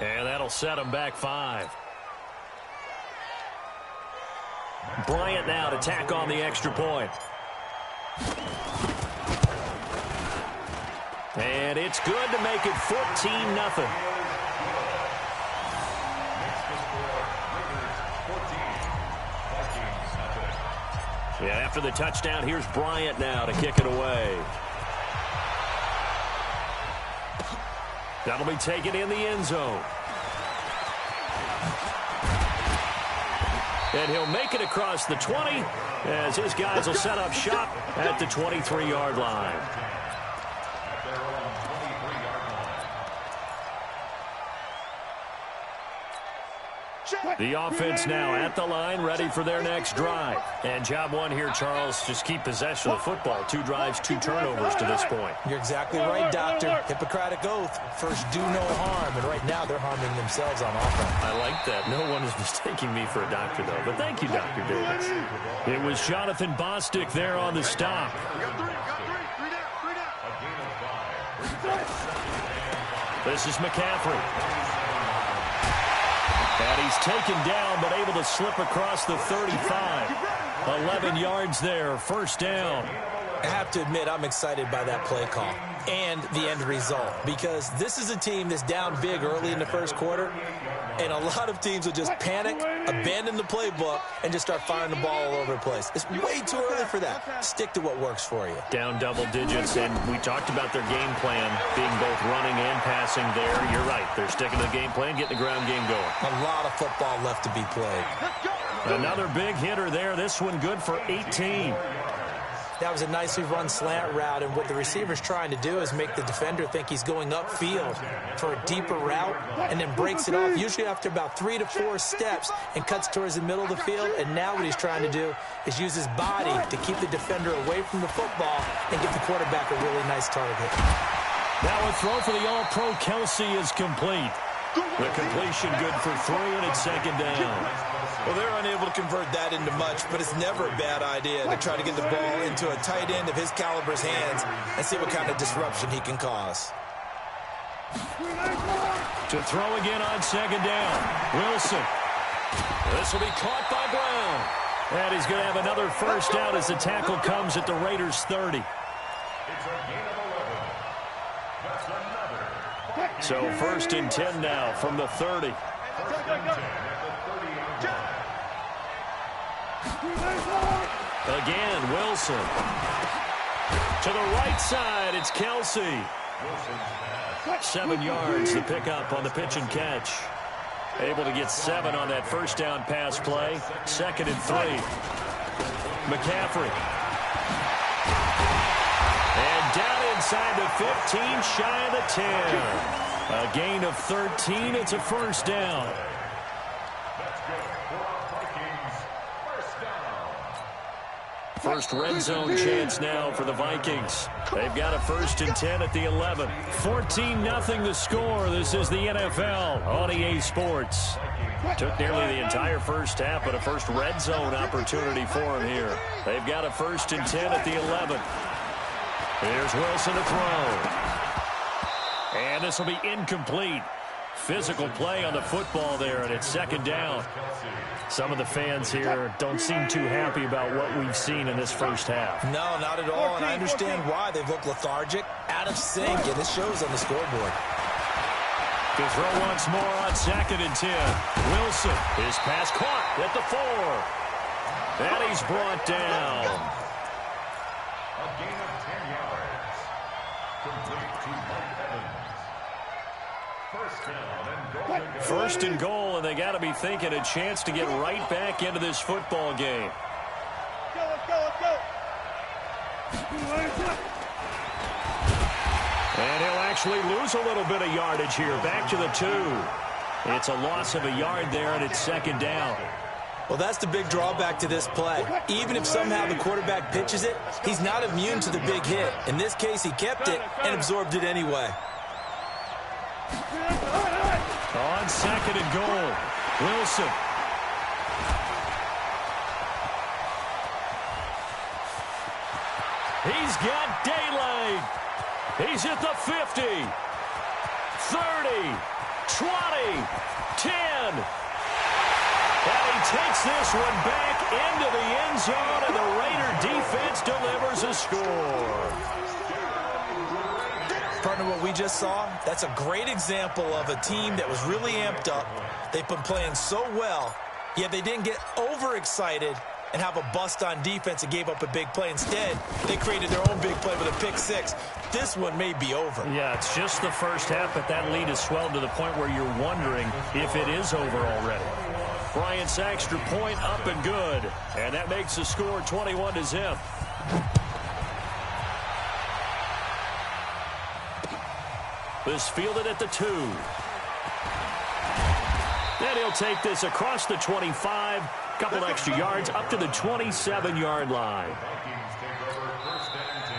And that'll set him back 5. Bryant now to tack on the extra point. And it's good to make it 14-0. Yeah, after the touchdown, here's Bryant now to kick it away. That'll be taken in the end zone. And he'll make it across the 20 as his guys will set up shop at the 23-yard line. The offense now at the line, ready for their next drive. And job one here, Charles, just keep possession of the football. 2 drives, 2 turnovers to this point. You're exactly right, Doctor. Hippocratic oath. First, do no harm. And right now, they're harming themselves on offense. I like that. No one is mistaking me for a doctor, though. But thank you, Dr. Davis. It was Jonathan Bostic there on the stop. This is McCaffrey. And he's taken down, but able to slip across the 35. 11 yards there, first down. I have to admit, I'm excited by that play call and the end result, because this is a team that's down big early in the first quarter, and a lot of teams will just panic, abandon the playbook, and just start firing the ball all over the place. It's way too early for that. Stick to what works for you. Down double digits, and we talked about their game plan being both running and passing there. You're right. They're sticking to the game plan, getting the ground game going. A lot of football left to be played. Another big hitter there. This one good for 18. That was a nicely run slant route, and what the receiver's trying to do is make the defender think he's going upfield for a deeper route, and then breaks it off, usually after about 3 to 4 steps, and cuts towards the middle of the field. And now what he's trying to do is use his body to keep the defender away from the football and give the quarterback a really nice target. Now a throw for the All-Pro Kelsey is complete. The completion good for 3, and it's second down. Well, they're unable to convert that into much, but it's never a bad idea to try to get the ball into a tight end of his caliber's hands and see what kind of disruption he can cause. To throw again on second down. Wilson. This will be caught by Brown. And he's going to have another first down as the tackle comes at the Raiders' 30. So first and 10 now from the 30. Again, Wilson. To the right side, it's Kelsey. 7 yards to pick up on the pitch and catch. Able to get 7 on that first down pass play. Second and 3. McCaffrey. And down inside the 15, shy of the 10. A gain of 13. It's a first down. First red zone chance now for the Vikings. They've got a first and 10 at the 11. 14-0 the score. This is the NFL on EA Sports. Took nearly the entire first half, but a first red zone opportunity for him here. They've got a first and 10 at the 11. Here's Wilson to throw. And this will be incomplete. Physical play on the football there, and it's second down. Some of the fans here don't seem too happy about what we've seen in this first half. No, not at all, and I understand why. They've looked lethargic, out of sync, and it shows on the scoreboard. To throw once more on second and 10. Wilson, his pass caught at the 4. And he's brought down. A gain of 10 yards. Complete to Mike Evans. First and goal, and they got to be thinking a chance to get right back into this football game. And he'll actually lose a little bit of yardage here. Back to the 2. It's a loss of a yard there, and it's second down. Well, that's the big drawback to this play. Even if somehow the quarterback pitches it, he's not immune to the big hit. In this case, he kept it and absorbed it anyway. On second and goal, Wilson. He's got daylight. He's at the 50, 30, 20, 10. And he takes this one back into the end zone, and the Raider defense delivers a score. Partner, what we just saw, that's a great example of a team that was really amped up. They've been playing so well, yet they didn't get overexcited and have a bust on defense and gave up a big play. Instead, they created their own big play with a pick six. This one may be over. Yeah, it's just the first half, but that lead has swelled to the point where you're wondering if it is over already. Bryant's extra point up and good, and that makes the score 21-0. This fielded at the 2. And he'll take this across the 25. Couple extra yards up to the 27-yard line.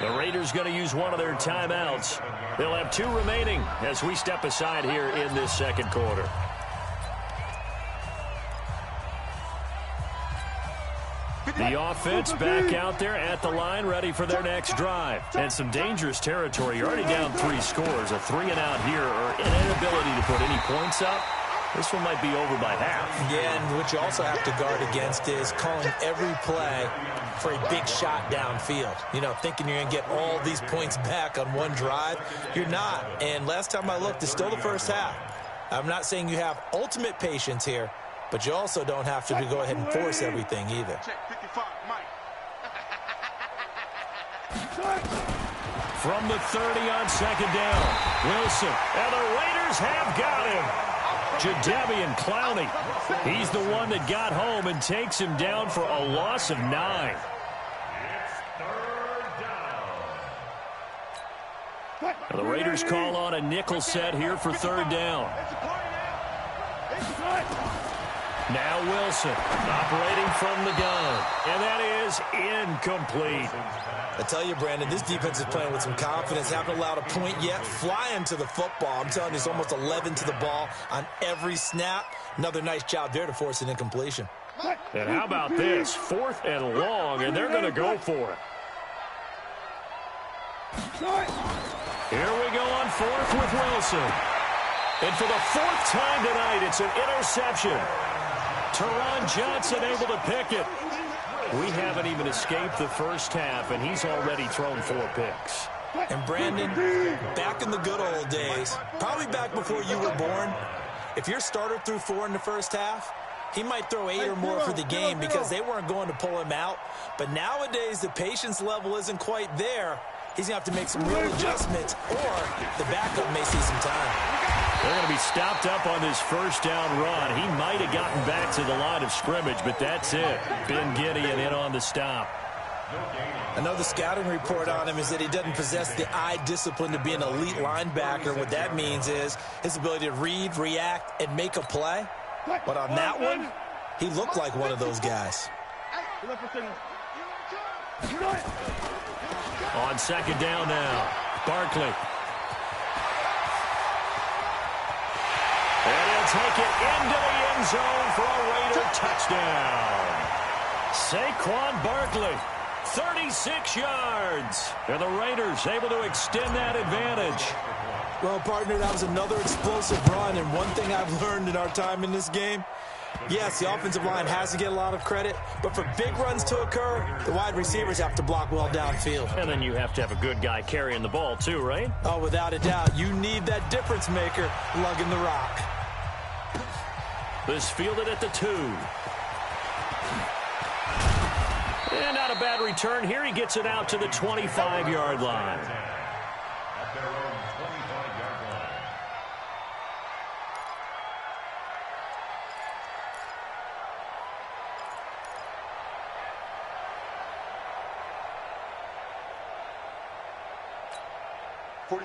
The Raiders going to use one of their timeouts. They'll have 2 remaining as we step aside here in this second quarter. The offense back out there at the line, ready for their next drive. And some dangerous territory. You're already down 3 scores. A 3-and-out here, or an inability to put any points up. This one might be over by half. Yeah, and what you also have to guard against is calling every play for a big shot downfield. You know, thinking you're going to get all these points back on one drive. You're not. And last time I looked, it's still the first half. I'm not saying you have ultimate patience here, but you also don't have to go ahead and force everything either. From the 30 on second down, Wilson, and the Raiders have got him. Jadeveon Clowney, he's the one that got home and takes him down for a loss of 9. Now the Raiders call on a nickel set here for 3rd down. Now Wilson operating from the gun, and that is incomplete. I tell you, Brandon, this defense is playing with some confidence. Haven't allowed a point yet. Flying to the football. I'm telling you, it's almost 11 to the ball on every snap. Another nice job there to force an incompletion. And how about this? 4th and long, and they're going to go for it. Here we go on 4th with Wilson. And for the 4th time tonight, it's an interception. Teron Johnson able to pick it. We haven't even escaped the first half, and he's already thrown 4 picks. And Brandon, back in the good old days, probably back before you were born, if your starter threw 4 in the first half, he might throw 8 or more for the game because they weren't going to pull him out. But nowadays, the patience level isn't quite there. He's going to have to make some real adjustments, or the backup may see some time. They're going to be stopped up on this first down run. He might have gotten back to the line of scrimmage, but that's it. Ben Gideon in on the stop. Another scouting report on him is that he doesn't possess the eye discipline to be an elite linebacker. What that means is his ability to read, react, and make a play. But on that one, he looked like one of those guys. On second down now, Barkley. And he'll take it into the end zone for a Raider touchdown. Saquon Barkley, 36 yards. And the Raiders able to extend that advantage. Well, partner, that was another explosive run. And one thing I've learned in our time in this game, yes, the offensive line has to get a lot of credit, but for big runs to occur, the wide receivers have to block well downfield. And then you have to have a good guy carrying the ball too, right? Oh, without a doubt. You need that difference maker lugging the rock. This fielded at the 2. And not a bad return here. He gets it out to the 25-yard line. At their own 25-yard line.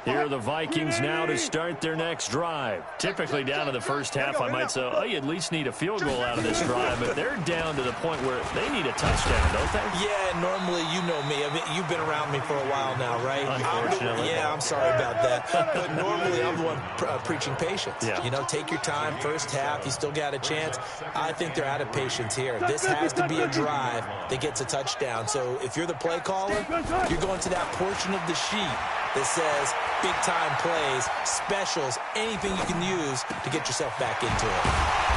Here are the Vikings now to start their next drive. Typically down to the first half, I might say, oh, you at least need a field goal out of this drive. But they're down to the point where they need a touchdown, don't they? Yeah, normally, you know me. I mean, you've been around me for a while now, right? Unfortunately. I'm sorry about that. But normally, I'm the one preaching patience. Yeah. You know, take your time. First half, you still got a chance. I think they're out of patience here. This has to be a drive that gets a touchdown. So if you're the play caller, you're going to that portion of the sheet that says big-time plays, specials, anything you can use to get yourself back into it.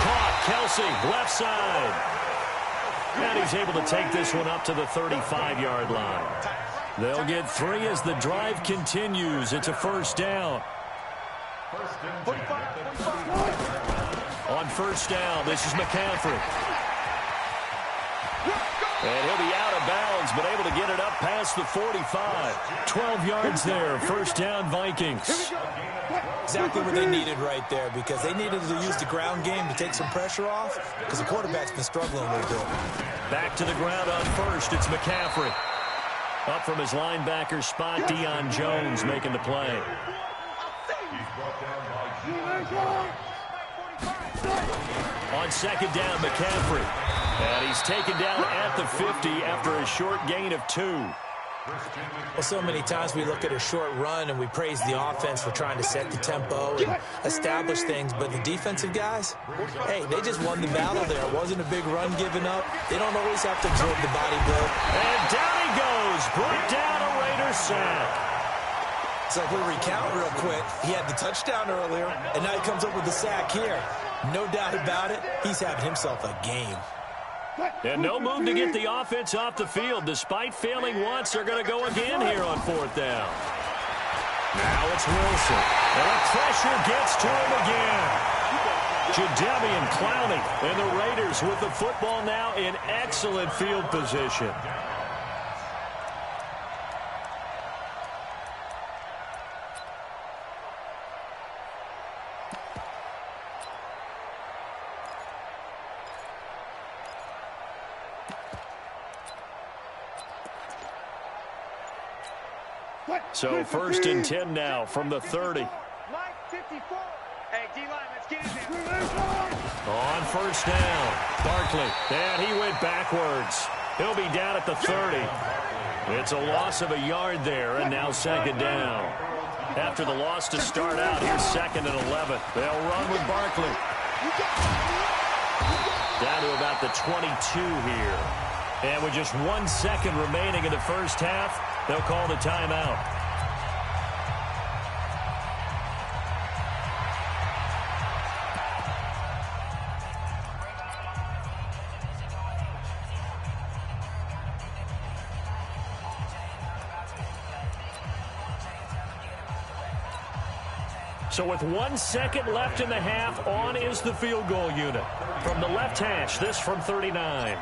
Caught, Kelsey, left side. And he's able to take this one up to the 35-yard line. They'll get 3 as the drive continues. It's a first down. On first down, this is McCaffrey. And he'll be out of bounds, but able to get it up past the 45. 12 yards there, first down Vikings. Exactly what they needed right there, because they needed to use the ground game to take some pressure off, because the quarterback's been struggling a little bit. Back to the ground on first, it's McCaffrey. Up from his linebacker spot, Deion Jones making the play. On second down, McCaffrey. And he's taken down at the 50 after a short gain of 2. Well, so many times we look at a short run and we praise the offense for trying to set the tempo and establish things, but the defensive guys, hey, they just won the battle there. It wasn't a big run given up. They don't always have to absorb the body blow. And down he goes. Brought down a Raider sack. So if we recount real quick, he had the touchdown earlier, and now he comes up with the sack here. No doubt about it, he's having himself a game. And no move to get the offense off the field. Despite failing once, they're going to go again here on fourth down. Now it's Wilson. And the pressure gets to him again. Jadeveon Clowney and the Raiders with the football now in excellent field position. So first and 10 now from the 30. On first down, Barkley. And he went backwards. He'll be down at the 30. It's a loss of a yard there, and now second down. After the loss to start out, here's second and 11. They'll run with Barkley. Down to about the 22 here. And with just 1 second remaining in the first half, they'll call the timeout. So with 1 second left in the half, on is the field goal unit. From the left hash, this from 39.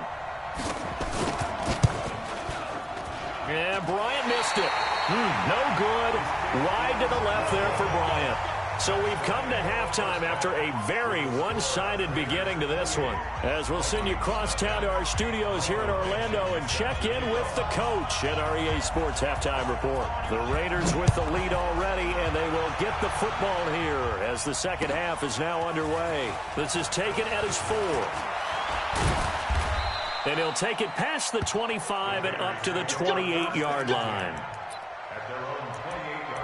And Bryant missed it. No good. Wide to the left there for Bryant. So we've come to halftime after a very one-sided beginning to this one. As we'll send you cross town to our studios here in Orlando and check in with the coach at our EA Sports Halftime Report. The Raiders with the lead already, and they will get the football here as the second half is now underway. This is taken at his 4. And he'll take it past the 25 and up to the 28-yard line. At their own 28-yard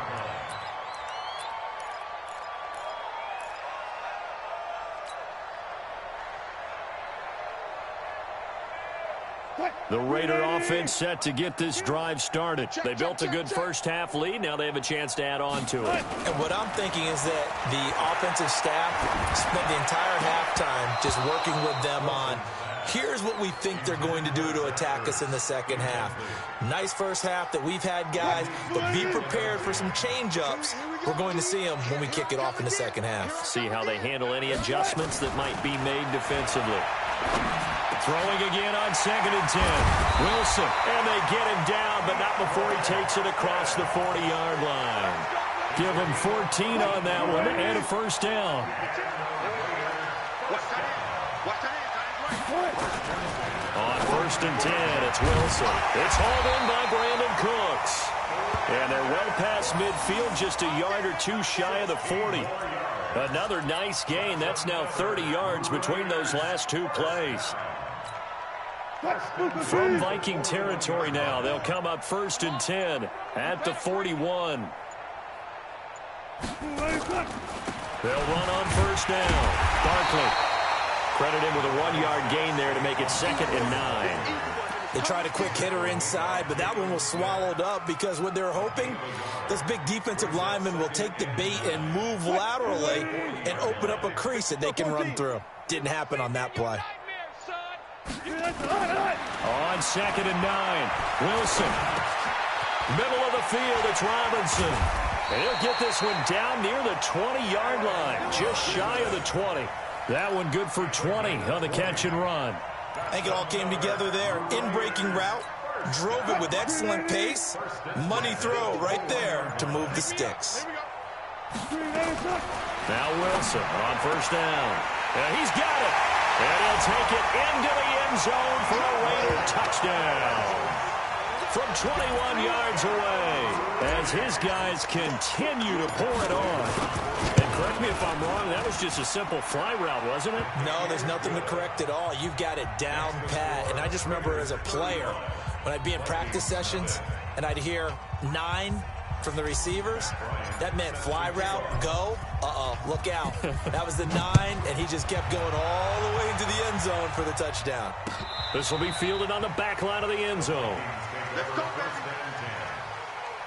line. The Raider offense set to get this drive started. They built a good first-half lead. Now they have a chance to add on to it. And what I'm thinking is that the offensive staff spent the entire halftime just working with them on, here's what we think they're going to do to attack us in the second half. Nice first half that we've had, guys, but be prepared for some change-ups. We're going to see them when we kick it off in the second half. See how they handle any adjustments that might be made defensively. Throwing again on second and 10. Wilson, and they get him down, but not before he takes it across the 40-yard line. Give him 14 on that one and a first down. On first and 10, it's Wilson. It's hauled in by Brandon Cooks. And they're well past midfield, just a yard or two shy of the 40. Another nice gain. That's now 30 yards between those last two plays. From Viking territory now, they'll come up first and 10 at the 41. They'll run on first down. Barkley. Credit him with a 1-yard gain there to make it second and 9. They tried a quick hitter inside, but that one was swallowed up because what they're hoping, this big defensive lineman will take the bait and move laterally and open up a crease that they can run through. Didn't happen on that play. On 2nd and 9, Wilson. Middle of the field, it's Robinson. And he'll get this one down near the 20-yard line, just shy of the 20. That one good for 20 on the catch and run. I think it all came together there. In-breaking route, drove it with excellent pace. Money throw right there to move the sticks. Now Wilson on 1st down. He's got it. And he'll take it into the end zone for a Raider touchdown. From 21 yards away, as his guys continue to pour it on. And correct me if I'm wrong, that was just a simple fly route, wasn't it? No, there's nothing to correct at all. You've got it down pat. And I just remember as a player, when I'd be in practice sessions and I'd hear 9 from the receivers, that meant fly route, go, look out. That was the 9, and he just kept going all the way into the end zone for the touchdown. This will be fielded on the back line of the end zone. Let's go. 1st and 10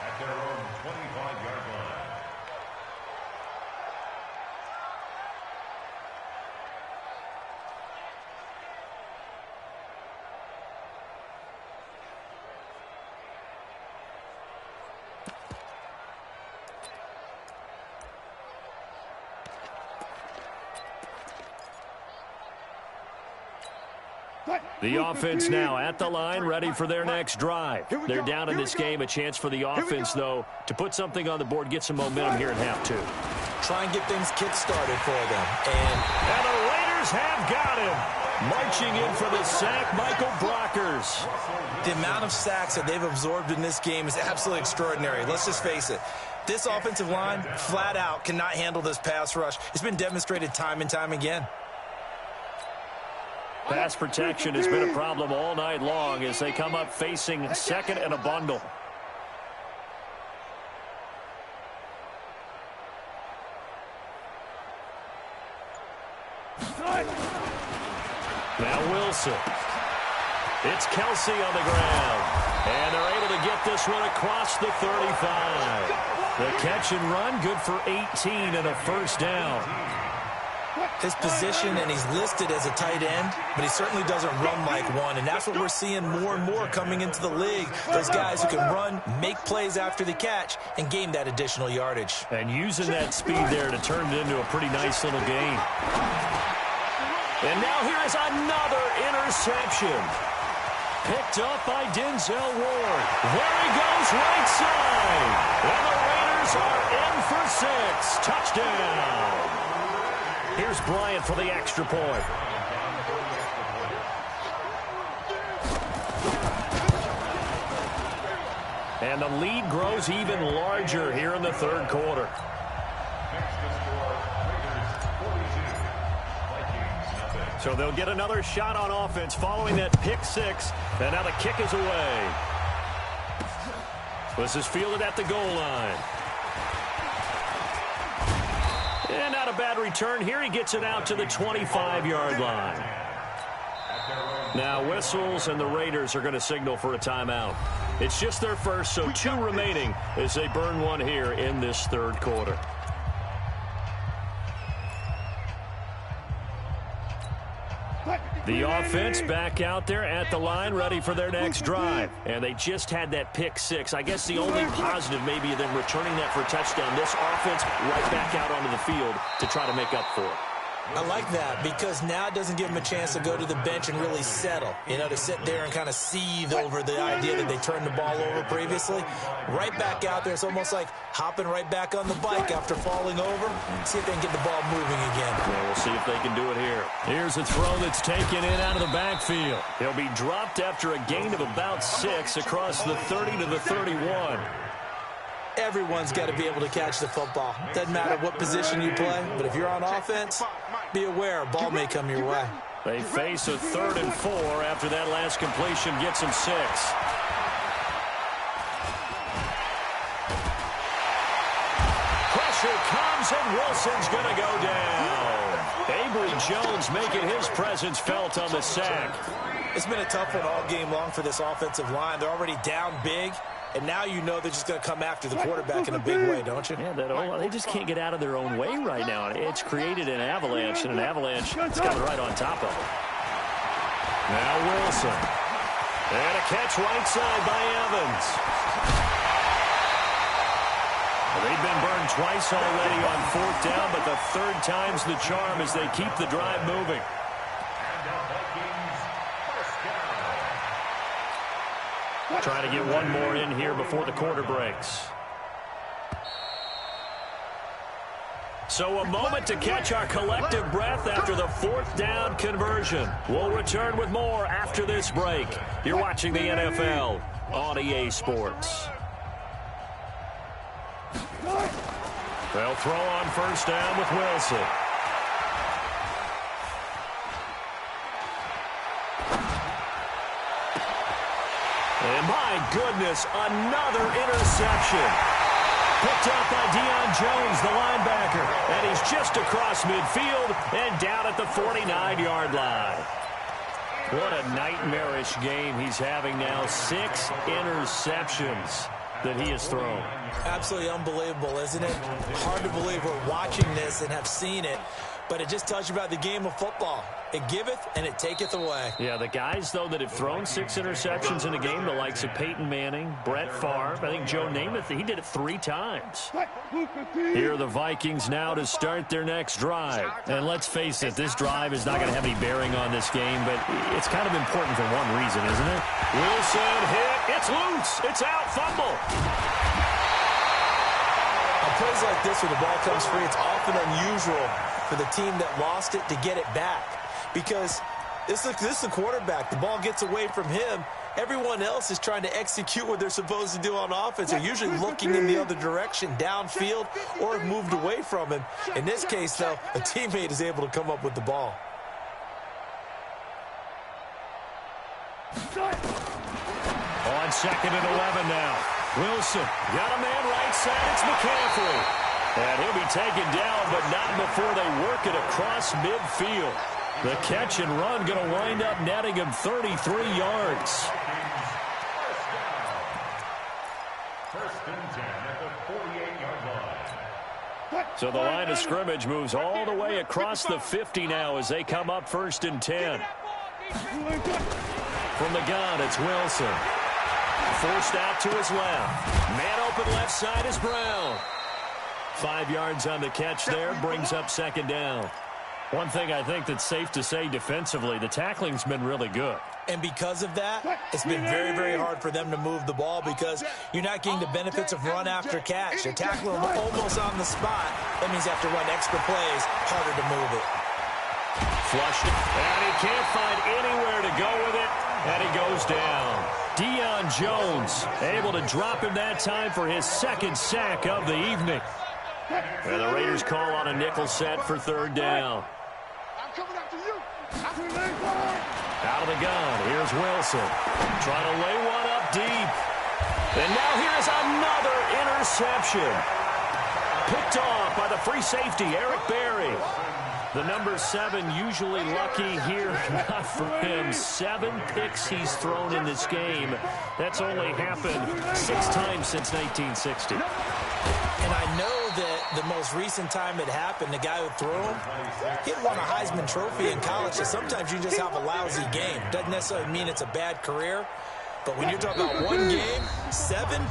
at their own 25-yard line. The offense now at the line, ready for their next drive. They're down in this game. A chance for the offense, though, to put something on the board, get some momentum here in half 2. Try and get things kick-started for them. And the Raiders have got him. Marching in for the sack, Michael Brockers. The amount of sacks that they've absorbed in this game is absolutely extraordinary. Let's just face it. This offensive line, flat out, cannot handle this pass rush. It's been demonstrated time and time again. Pass protection has been a problem all night long as they come up facing 2nd and a bundle. Now Wilson. It's Kelsey on the ground. And they're able to get this one across the 35. The catch and run, good for 18 and a 1st down. His position, and he's listed as a tight end, but he certainly doesn't run like one, and that's what we're seeing more and more coming into the league. Those guys who can run, make plays after the catch, and gain that additional yardage. And using that speed there to turn it into a pretty nice little gain. And now here is another interception. Picked up by Denzel Ward. There he goes, right side. And the Raiders are in for 6. Touchdown. Here's Bryant for the extra point. And the lead grows even larger here in the 3rd quarter. So they'll get another shot on offense following that pick 6. And now the kick is away. This is fielded at the goal line. And not a bad return here. He gets it out to the 25-yard line. Now whistles, and the Raiders are going to signal for a timeout. It's just their first, so 2 remaining as they burn one here in this 3rd quarter. The offense back out there at the line, ready for their next drive. And they just had that pick 6. I guess the only positive maybe of them returning that for a touchdown. This offense right back out onto the field to try to make up for it. I like that because now it doesn't give them a chance to go to the bench and really settle, to sit there and kind of seethe over the idea that they turned the ball over previously. Right back out there. It's almost like hopping right back on the bike after falling over. See if they can get the ball moving again. Well, we'll see if they can do it here. Here's a throw that's taken in out of the backfield. He'll be dropped after a gain of about 6 across the 30 to the 31. Everyone's got to be able to catch the football. Doesn't matter what position you play, but if you're on offense, be aware a ball may come your way. They face a 3rd and 4 after that last completion gets them 6. Pressure comes, and Wilson's going to go down. Avery Jones making his presence felt on the sack. It's been a tough one all game long for this offensive line. They're already down big, and now you know they're just going to come after the quarterback in a big way, don't you? Yeah, they just can't get out of their own way right now. It's created an avalanche, and an avalanche is coming right on top of it. Now Wilson. And a catch right side by Evans. They've been burned twice already on 4th down, but the 3rd time's the charm as they keep the drive moving. Trying to get one more in here before the quarter breaks. So a moment to catch our collective breath after the 4th down conversion. We'll return with more after this break. You're watching the NFL on EA Sports. They'll throw on 1st down with Wilson. And my goodness, another interception. Picked up by Deion Jones, the linebacker. And he's just across midfield and down at the 49-yard line. What a nightmarish game he's having now. 6 interceptions that he has thrown. Absolutely unbelievable, isn't it? Hard to believe we're watching this and have seen it, but it just tells you about the game of football. It giveth and it taketh away. Yeah, the guys, though, that have thrown 6 interceptions in a game, the likes of Peyton Manning, Brett Favre, I think Joe Namath, he did it 3 times. Here are the Vikings now to start their next drive. And let's face it, this drive is not going to have any bearing on this game, but it's kind of important for one reason, isn't it? Wilson hit. It's loose. It's out. Fumble. On plays like this where the ball comes free, it's often unusual for the team that lost it to get it back. Because this is the quarterback. The ball gets away from him. Everyone else is trying to execute what they're supposed to do on offense. They're usually looking in the other direction, downfield, or have moved away from him. In this case, though, a teammate is able to come up with the ball. On 2nd and 11 now. Wilson got a man right side. It's McCaffrey. And he'll be taken down, but not before they work it across midfield. The catch and run going to wind up netting him 33 yards. First and 10 at the 48-yard line. So the line of scrimmage moves all the way across the 50 now as they come up 1st and 10. From the gun, it's Wilson. Forced out to his left. Man open left side is Brown. 5 yards on the catch there, brings up 2nd down. One thing I think that's safe to say defensively, the tackling's been really good. And because of that, it's been very, very hard for them to move the ball because you're not getting the benefits of run after catch. You're tackling them almost on the spot. That means you have to run extra plays, harder to move it. Flushed it, and he can't find anywhere to go with it, and he goes down. Deion Jones able to drop him that time for his 2nd sack of the evening. And the Raiders call on a nickel set for 3rd down. Out of the gun, here's Wilson. Trying to lay one up deep. And now here's another interception. Picked off by the free safety, Eric Berry. The number 7 usually lucky here, not for him. 7 picks he's thrown in this game. That's only happened 6 times since 1960. And I know that the most recent time it happened, the guy who threw him, he had won a Heisman Trophy in college. So sometimes you just have a lousy game. Doesn't necessarily mean it's a bad career. But when you're talking about 1 game, 7,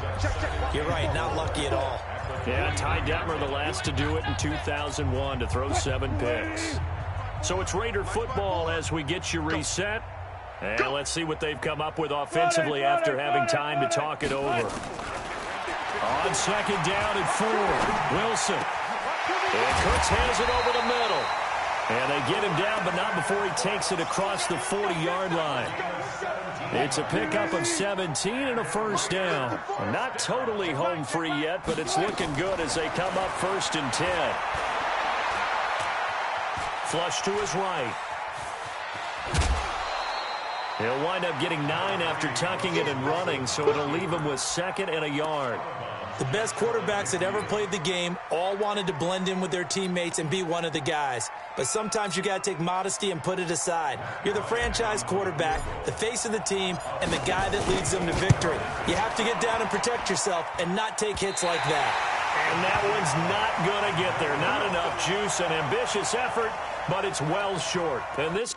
you're right, not lucky at all. Yeah, Ty Detmer, the last to do it in 2001, to throw 7 picks. So it's Raider football as we get you reset. And let's see what they've come up with offensively after having time to talk it over. On 2nd down and 4, Wilson. And Cooks has it over the middle. And they get him down, but not before he takes it across the 40-yard line. It's a pickup of 17 and a 1st down. Not totally home free yet, but it's looking good as they come up 1st and 10. Flush to his right. He'll wind up getting 9 after tucking it and running, so it'll leave him with 2nd and a yard. The best quarterbacks that ever played the game all wanted to blend in with their teammates and be one of the guys. But sometimes you got to take modesty and put it aside. You're the franchise quarterback, the face of the team, and the guy that leads them to victory. You have to get down and protect yourself and not take hits like that. And that one's not going to get there. Not enough juice, an ambitious effort, but it's well short. And this...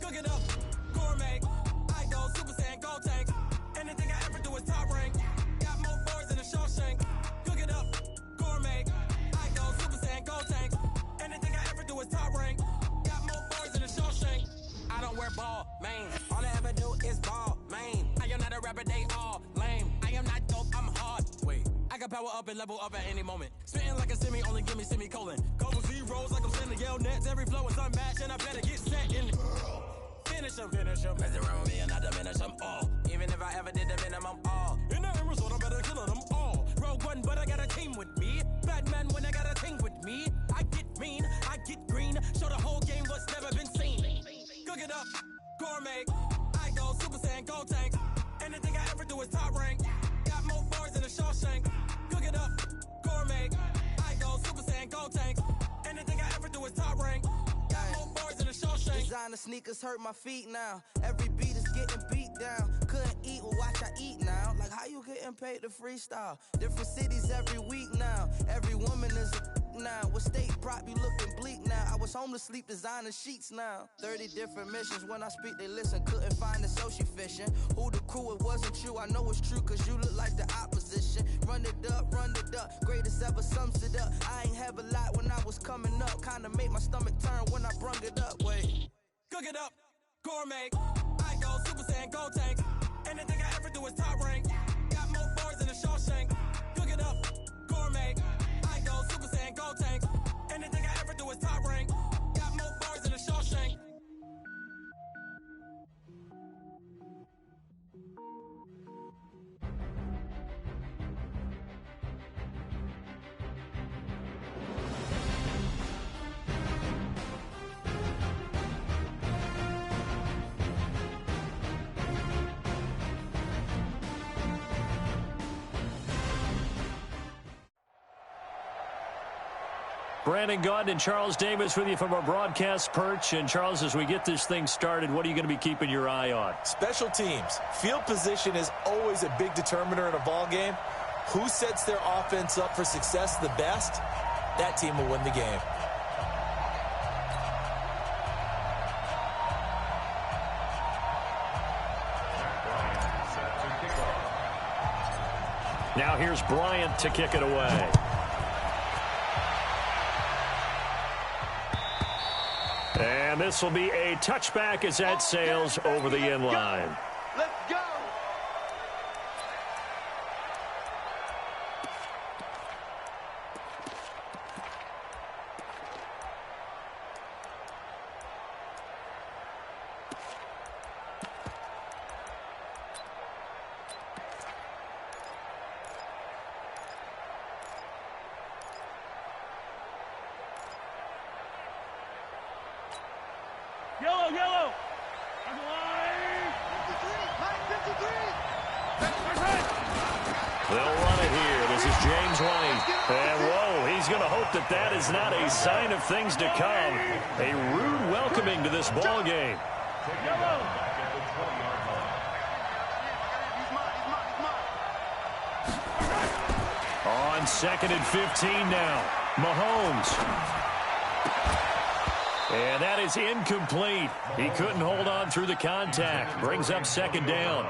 Cook it up, gourmet. I go Super Saiyan, go tank. Anything I ever do is top rank. Got more boards than a Shawshank. Cook it up, gourmet. I go Super Saiyan, go tank. Anything I ever do is top rank. Got more boards than a Shawshank. I don't wear ball, man. All I ever do is ball, man. I am not a rapper, they all lame. I am not dope, I'm hard. Wait, I can power up and level up at any moment. Spitting like a semi, only give me semicolon. Couple zeros like I'm sending yell nets. Every flow is unmatched, and I better get set in it. Finish them. Mess around with me and I diminish them all. Even if I ever did the minimum all. In the end result, I better kill them all. Rogue One, but I got a team with me. Batman when I got a team with me. I get mean, I get green. Show the whole game what's never been seen. Cook it up, gourmet. I go Super Saiyan, go tank. Anything I ever do is top rank. Got more bars than a Shawshank. Cook it up, gourmet. I go Super Saiyan, go tank. Anything I ever do is top rank. Designer sneakers hurt my feet now. Every beat is getting beat down. Couldn't eat, well watch I eat now. Like how you getting paid to freestyle? Different cities every week now. Every woman is a now. With state prop you looking bleak now. I was home to sleep designer sheets now. 30 different missions. When I speak they listen. Couldn't find the social fishing. Who the crew, it wasn't you. I know it's true cause you look like the opposition. Run it up. Greatest ever sums it up. I ain't have a lot when I was coming up. Kinda made my stomach turn when I brung it up. Wait. Cook it up, gourmet. I go Super Saiyan, go tank. Anything I ever do is top rank. Got more bars than a Shawshank. Cook it up, gourmet. I go Super Saiyan, go tank. Anything I ever do is top rank. Got more bars than a Shawshank. Brandon Gaudin and Charles Davis with you from our broadcast perch. And, Charles, as we get this thing started, what are you going to be keeping your eye on? Special teams. Field position is always a big determiner in a ball game. Who sets their offense up for success the best, that team will win the game. Now here's Bryant to kick it away. And this will be a touchback as that sails over the end line. Let's go! Yellow. They'll run it here. This is James White. And, whoa, he's going to hope that that is not a sign of things to come. A rude welcoming to this ball game. On 2nd and 15 now. Mahomes. And that is incomplete. He couldn't hold on through the contact. Brings up 2nd down.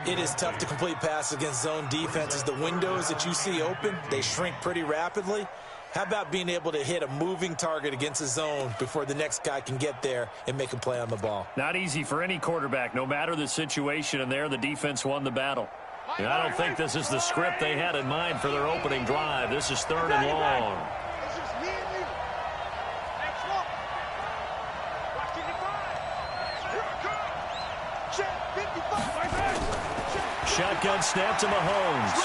It is tough to complete passes against zone defenses. The windows that you see open, they shrink pretty rapidly. How about being able to hit a moving target against a zone before the next guy can get there and make a play on the ball? Not easy for any quarterback, no matter the situation, and there the defense won the battle. And I don't think this is the script they had in mind for their opening drive. This is 3rd and long. shotgun snap to Mahomes.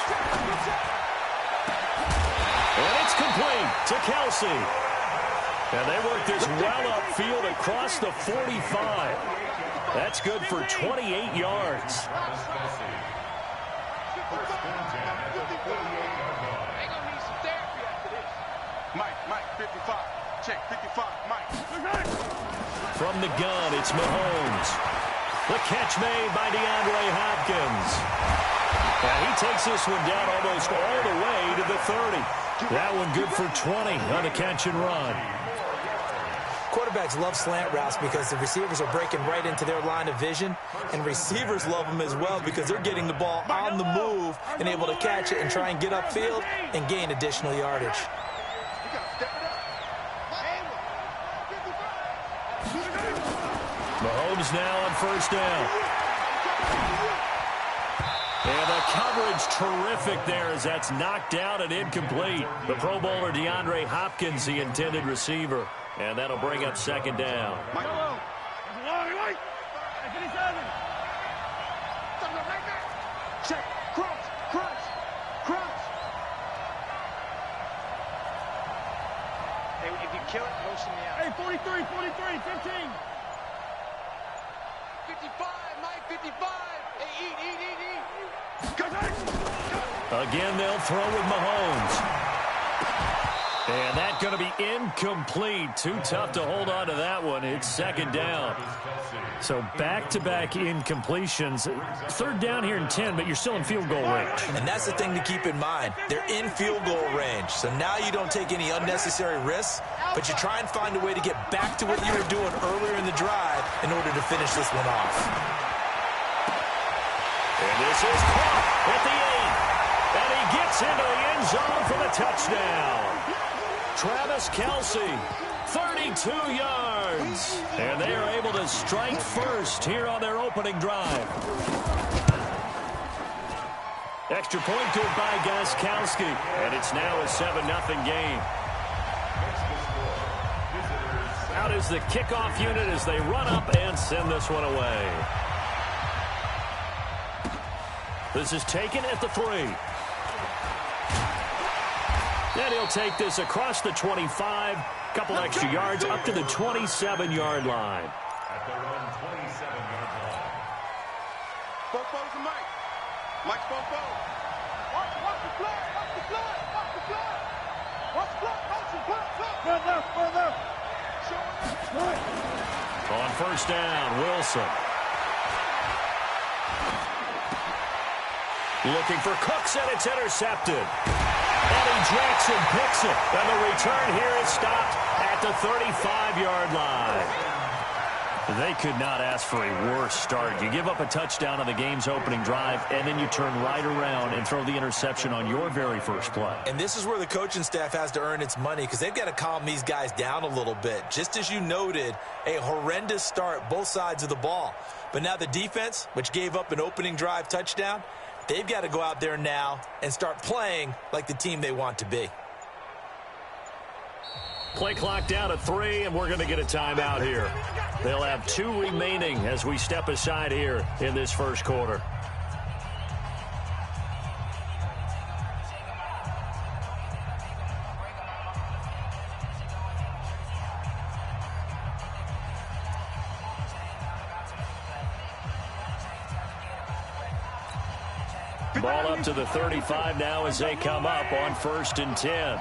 And it's complete to Kelsey. And they work this well upfield across the 45. That's good for 28 yards. Mike, 55. Check, 55, Mike. From the gun, it's Mahomes. The catch made by DeAndre Hopkins. And he takes this one down almost all the way to the 30. That one good for 20 on the catch and run. Quarterbacks love slant routes because the receivers are breaking right into their line of vision, and receivers love them as well because they're getting the ball on the move and able to catch it and try and get upfield and gain additional yardage. Mahomes now on first down. And the coverage terrific there as that's knocked down and incomplete. The Pro Bowler DeAndre Hopkins, the intended receiver. And that'll bring up second down. Check, cross. Hey, if you kill it, motion me out. Hey, 43, 15. 55, Mike, 55. Hey, eat. Again, they'll throw with Mahomes. And that's going to be incomplete. Too tough to hold on to that one. It's second down. So back-to-back incompletions. Third down here in 10, but you're still in field goal range. And that's the thing to keep in mind. They're in field goal range. So now you don't take any unnecessary risks, but you try and find a way to get back to what you were doing earlier in the drive in order to finish this one off. And this is caught at the 8. And he gets into the end zone for the touchdown. Travis Kelsey, 32 yards. And they are able to strike first here on their opening drive. Extra point good by Gostkowski. And it's now a 7-0 game. Out is the kickoff unit as they run up and send this one away. This is taken at the 3. And he'll take this across the 25. Couple extra yards up to the 27-yard line. At their own 27-yard line. Bofo's and Mike. Mike's Bofo. Watch the flag. Further. On first down, Wilson. Looking for Cooks, and it's intercepted. Eddie Jackson picks it, and the return here is stopped at the 35-yard line. They could not ask for a worse start. You give up a touchdown on the game's opening drive, and then you turn right around and throw the interception on your very first play. And this is where the coaching staff has to earn its money because they've got to calm these guys down a little bit. Just as you noted, a horrendous start, both sides of the ball. But now the defense, which gave up an opening drive touchdown, they've got to go out there now and start playing like the team they want to be. Play clock down at 3, and we're going to get a timeout here. They'll have 2 remaining as we step aside here in this first quarter. Ball up to the 35 now as they come up on 1st and 10.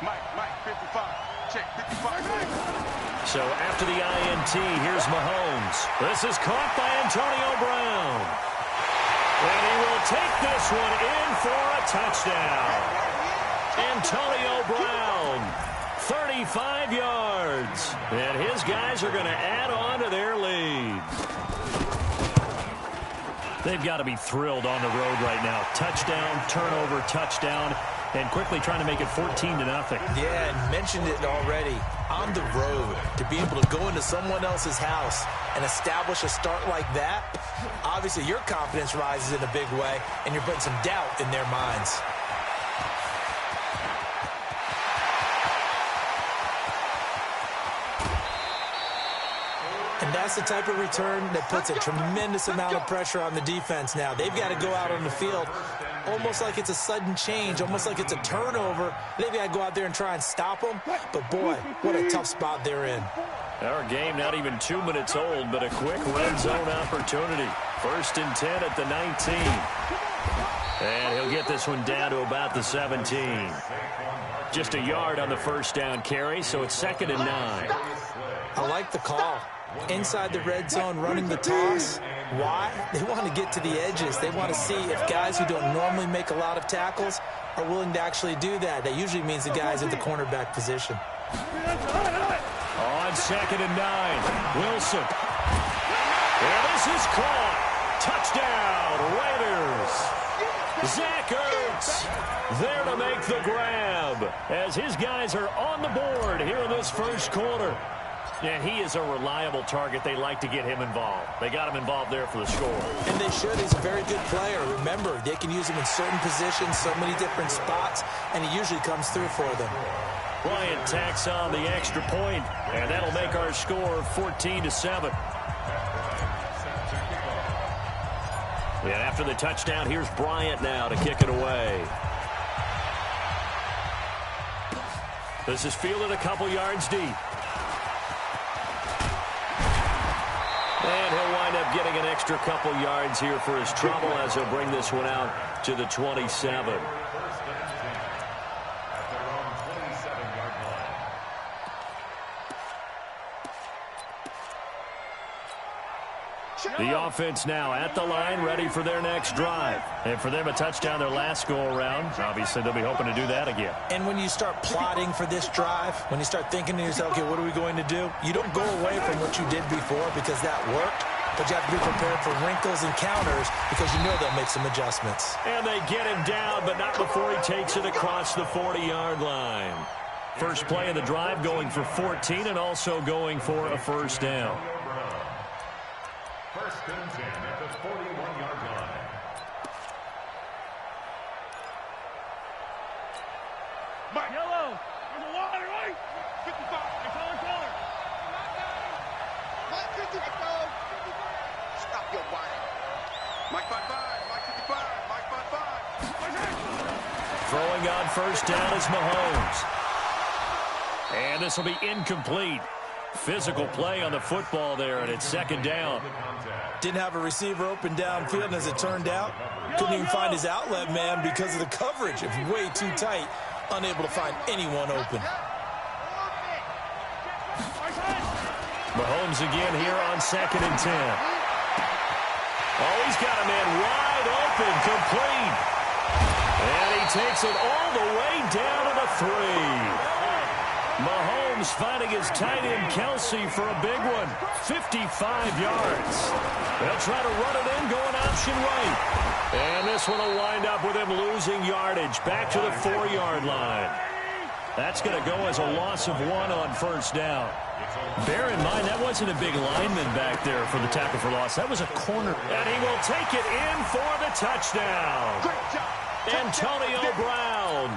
Mike, 55. Check, 55. So after the INT, here's Mahomes. This is caught by Antonio Brown. And he will take this one in for a touchdown. Antonio Brown, 35 yards. And his guys are going to add on to their lead. They've got to be thrilled on the road right now. Touchdown, turnover, touchdown, and quickly trying to make it 14-0. Yeah, and mentioned it already. On the road, to be able to go into someone else's house and establish a start like that, obviously your confidence rises in a big way, and you're putting some doubt in their minds. That's the type of return that puts a tremendous amount of pressure on the defense now. They've got to go out on the field almost like it's a sudden change, almost like it's a turnover. They've got to go out there and try and stop them. But, boy, what a tough spot they're in. Our game not even 2 minutes old, but a quick red zone opportunity. 1st and 10 at the 19. And he'll get this one down to about the 17. Just a yard on the first down carry, so it's 2nd and 9. I like the call. Inside the red zone, running the toss. Why? They want to get to the edges. They want to see if guys who don't normally make a lot of tackles are willing to actually do that. That usually means the guys at the cornerback position. On 2nd and 9, Wilson. And this is caught. Touchdown, Raiders. Zach Ertz there to make the grab as his guys are on the board here in this first quarter. Yeah, he is a reliable target. They like to get him involved. They got him involved there for the score. And they should. He's a very good player. Remember, they can use him in certain positions, so many different spots, and he usually comes through for them. Bryant tacks on the extra point, and that'll make our score 14-7. And after the touchdown, here's Bryant now to kick it away. This is fielded a couple yards deep. And he'll wind up getting an extra couple yards here for his trouble as he'll bring this one out to the 27. The offense now at the line, ready for their next drive. And for them, a touchdown their last go-around. Obviously, they'll be hoping to do that again. And when you start plotting for this drive, when you start thinking to yourself, okay, what are we going to do? You don't go away from what you did before because that worked. But you have to be prepared for wrinkles and counters because you know they'll make some adjustments. And they get him down, but not before he takes it across the 40-yard line. First play of the drive going for 14 and also going for a first down. 1st and 10 at the 41-yard line. Mike. Yellow. There's a water, right? 55. Color. Mike 55. Stop your whining. Mike 55. Mike 55. Mike 55. Throwing on first down is Mahomes. And this will be incomplete. Physical play on the football there, and it's 2nd down. Didn't have a receiver open downfield, and as it turned out, couldn't even find his outlet man because of the coverage. It's way too tight, unable to find anyone open. Mahomes again here on 2nd and 10. Oh, he's got a man wide open, complete. And he takes it all the way down to the 3. Mahomes finding his tight end Kelsey for a big one. 55 yards. They'll try to run it in, going option right. And this one will wind up with him losing yardage back to the 4-yard line. That's going to go as a loss of 1 on first down. Bear in mind, that wasn't a big lineman back there for the tackle for loss. That was a corner. And he will take it in for the touchdown. Antonio Brown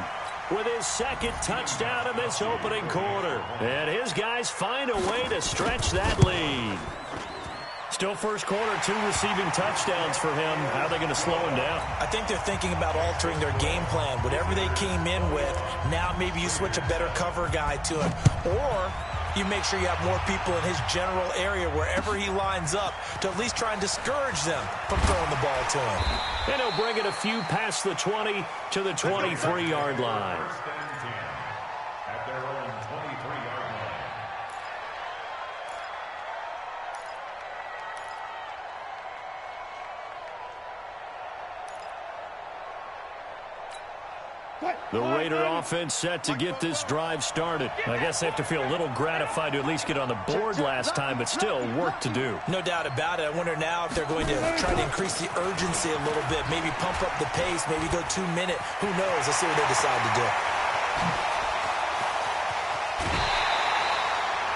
with his 2nd touchdown in this opening quarter. And his guys find a way to stretch that lead. Still first quarter, 2 receiving touchdowns for him. How are they going to slow him down? I think they're thinking about altering their game plan. Whatever they came in with, now maybe you switch a better cover guy to him. Or you make sure you have more people in his general area wherever he lines up to at least try and discourage them from throwing the ball to him. And he'll bring it a few past the 20 to the 23-yard line. At their own 23-yard line. The Raider offense set to get this drive started. I guess they have to feel a little gratified to at least get on the board last time, but still work to do. No doubt about it. I wonder now if they're going to try to increase the urgency a little bit, maybe pump up the pace, maybe go 2-minute. Who knows? Let's see what they decide to do.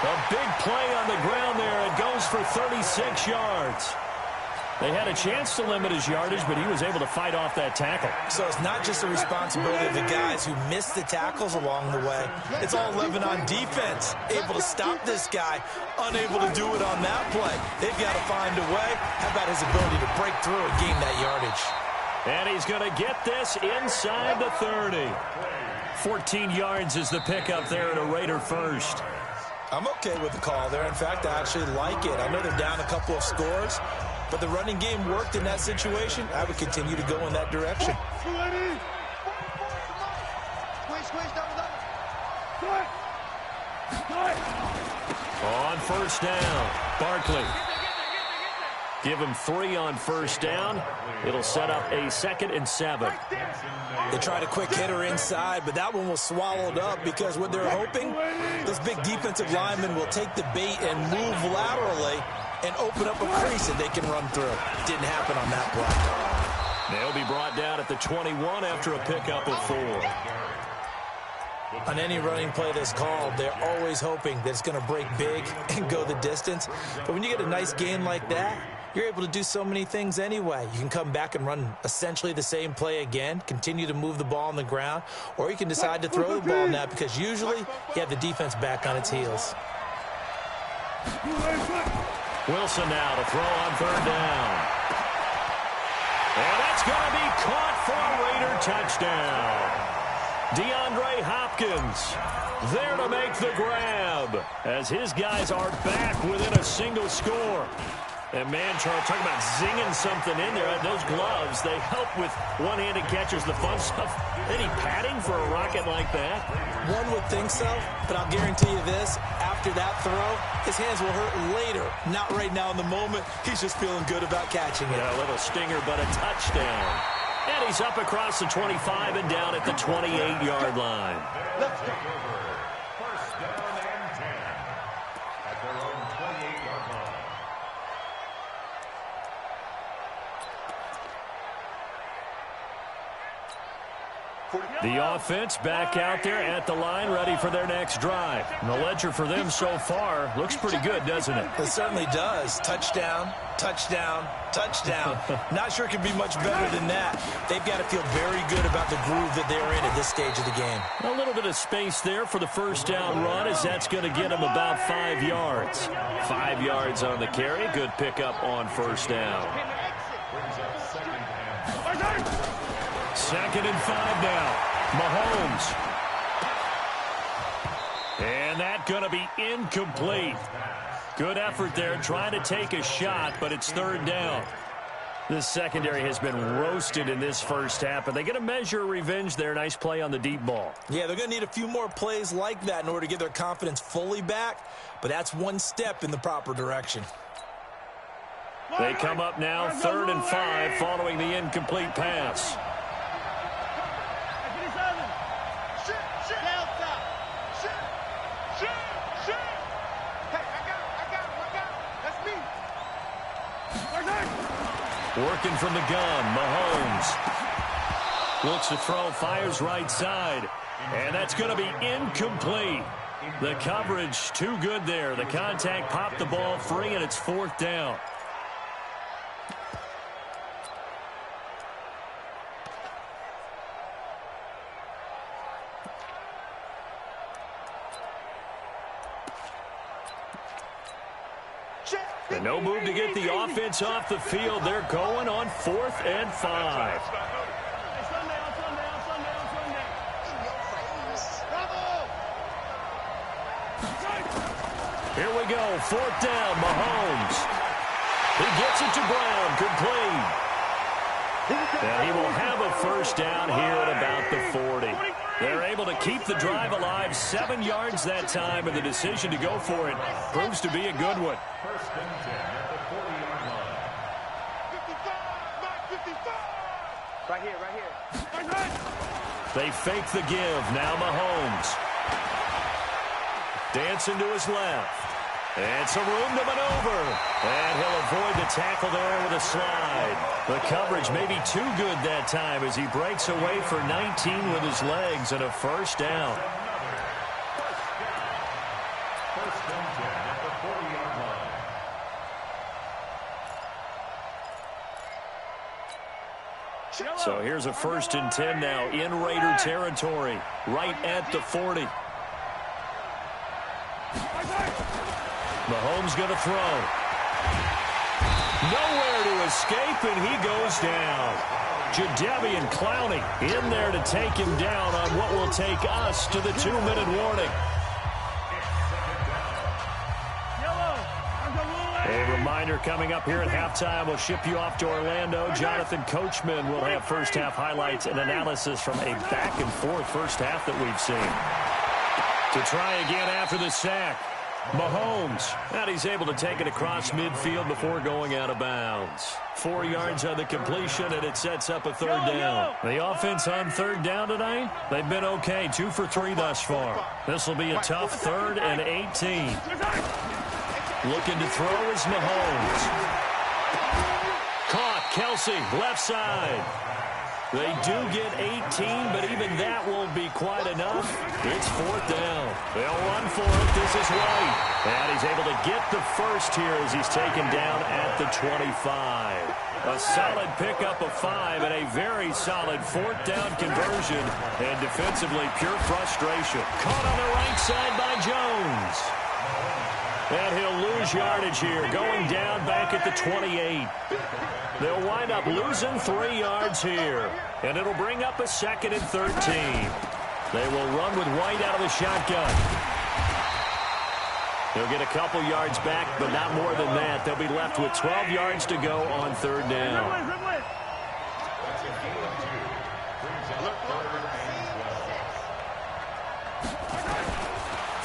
A big play on the ground there. It goes for 36 yards. They had a chance to limit his yardage, but he was able to fight off that tackle. So it's not just the responsibility of the guys who missed the tackles along the way. It's all 11 on defense, able to stop this guy, unable to do it on that play. They've got to find a way. How about his ability to break through and gain that yardage? And he's going to get this inside the 30. 14 yards is the pickup there at a Raider first. I'm okay with the call there. In fact, I actually like it. I know they're down a couple of scores, but the running game worked in that situation. I would continue to go in that direction. On first down, Barkley. Give him 3 on first down. It'll set up a 2nd and 7. They tried a quick hitter inside, but that one was swallowed up because what they're hoping, this big defensive lineman will take the bait and move laterally and open up a crease that they can run through. Didn't happen on that play. They'll be brought down at the 21 after a pickup of 4. On any running play that's called, they're always hoping that it's going to break big and go the distance. But when you get a nice gain like that, you're able to do so many things anyway. You can come back and run essentially the same play again, continue to move the ball on the ground, or you can decide to throw the ball now because usually you have the defense back on its heels. Wilson now to throw on 3rd down. And that's going to be caught for a Raider touchdown. DeAndre Hopkins there to make the grab as his guys are back within a single score. And, man, Charles, talking about zinging something in there. Those gloves, they help with one-handed catchers, the fun stuff. Any padding for a rocket like that? One would think so, but I'll guarantee you this. After that throw, his hands will hurt later. Not right now in the moment. He's just feeling good about catching it. Yeah, a little stinger, but a touchdown. And he's up across the 25 and down at the 28-yard line. Let's go. First down and 10 at their own 28-yard line. The offense back out there at the line, ready for their next drive. And the ledger for them so far looks pretty good, doesn't it? It certainly does. Touchdown, touchdown, touchdown. Not sure it could be much better than that. They've got to feel very good about the groove that they're in at this stage of the game. A little bit of space there for the first down run, as that's going to get them about 5 yards. 5 yards on the carry. Good pickup on first down. 2nd and 5 now. Mahomes. And that's going to be incomplete. Good effort there trying to take a shot, but it's 3rd down. This secondary has been roasted in this first half, but they get a measure of revenge there. Nice play on the deep ball. Yeah, they're going to need a few more plays like that in order to get their confidence fully back, but that's one step in the proper direction. They come up now 3rd and 5 following the incomplete pass. Working from the gun, Mahomes. Looks to throw, fires right side. And that's going to be incomplete. The coverage too good there. The contact popped the ball free, and it's 4th down. And no move to get the offense off the field. They're going on 4th and 5. Here we go, 4th down, Mahomes. He gets it to Brown, complete. And he will have a first down here at about the 40. They're able to keep the drive alive, 7 yards that time, and the decision to go for it proves to be a good one. First and 10 at the 40-yard line. 55! Right here, right here. They fake the give. Now Mahomes. Dancing to his left. And some room to maneuver. And he'll avoid the tackle there with a slide. The coverage may be too good that time as he breaks away for 19 with his legs and a first down. First and 10 at the 40-yard line. So here's a 1st and 10 now in Raider territory, right at the 40. Mahomes going to throw. Nowhere to escape, and he goes down. Jadeveon Clowney in there to take him down on what will take us to the 2-minute warning. A reminder coming up here at halftime. We'll ship you off to Orlando. Jonathan Coachman will have first-half highlights and analysis from a back-and-forth first half that we've seen. To try again after the sack. Mahomes, and he's able to take it across midfield before going out of bounds. 4 yards on the completion, and it sets up a 3rd down. The offense on 3rd down tonight, they've been okay, 2 for 3 thus far. This will be a tough 3rd and 18. Looking to throw is Mahomes. Caught, Kelsey, left side. They do get 18, but even that won't be quite enough. It's 4th down. They'll run for it. This is White. And he's able to get the first here as he's taken down at the 25. A solid pickup of 5 and a very solid 4th down conversion. And defensively, pure frustration. Caught on the right side by Jones. And he'll lose yardage here, going down back at the 28. They'll wind up losing 3 yards here. And it'll bring up a 2nd and 13. They will run with White out of the shotgun. They'll get a couple yards back, but not more than that. They'll be left with 12 yards to go on 3rd down.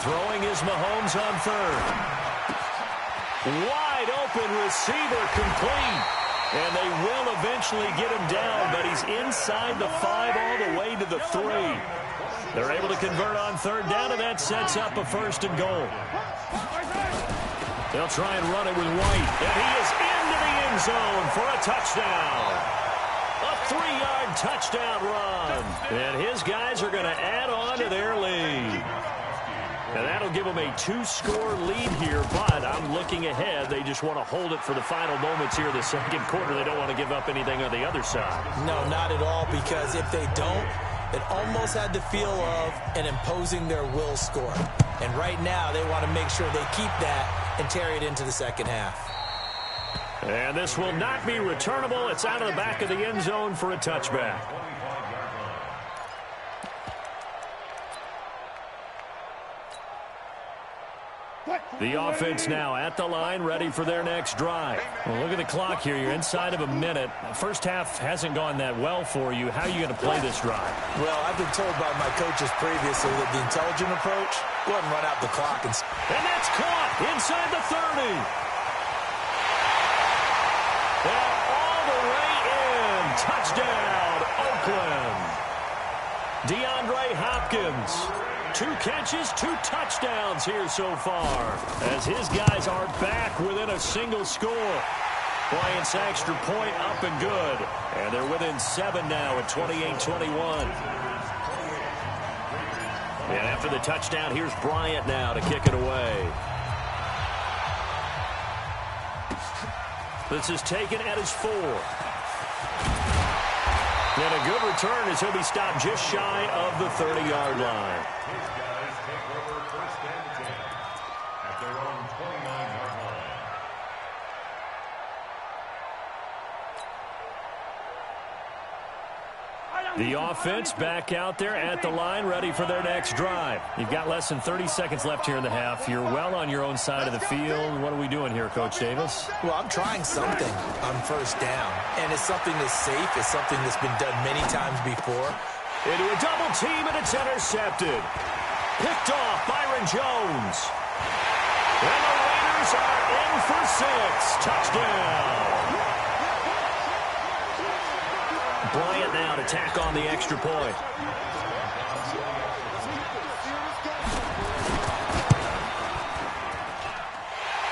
Throwing is Mahomes on 3rd. Wide open receiver complete. And they will eventually get him down, but he's inside the 5 all the way to the 3. They're able to convert on 3rd down, and that sets up a 1st and goal. They'll try and run it with White, and he is into the end zone for a touchdown. A 3-yard touchdown run. And his guys are going to add on to their lead. And that'll give them a 2-score lead here, but I'm looking ahead. They just want to hold it for the final moments here in the 2nd quarter. They don't want to give up anything on the other side. No, not at all, because if they don't, it almost had the feel of an imposing their will score. And right now, they want to make sure they keep that and carry it into the 2nd half. And this will not be returnable. It's out of the back of the end zone for a touchback. The offense now at the line, ready for their next drive. Well, look at the clock here. You're inside of a minute. First half hasn't gone that well for you. How are you going to play this drive? Well, I've been told by my coaches previously that the intelligent approach, go ahead and run out the clock. And that's caught inside the 30. And all the way in. Touchdown, Oakland. DeAndre Hopkins. 2 catches, 2 touchdowns here so far, as his guys are back within a single score. Bryant's extra point up and good, and they're within 7 now at 28-21. And after the touchdown, here's Bryant now to kick it away. This is taken at his 4. And a good return as he'll be stopped just shy of the 30-yard line. His guys take over 1st and 10 at their own 29-yard line. The offense back out there at the line, ready for their next drive. You've got less than 30 seconds left here in the half. You're well on your own side of the field. What are we doing here, Coach Davis? Well, I'm trying something on 1st down, and it's something that's safe. It's something that's been done many times before. Into a double team, and it's intercepted. Picked off Byron Jones. And the Raiders are in for 6. Touchdown. Bryant now to tack on the extra point.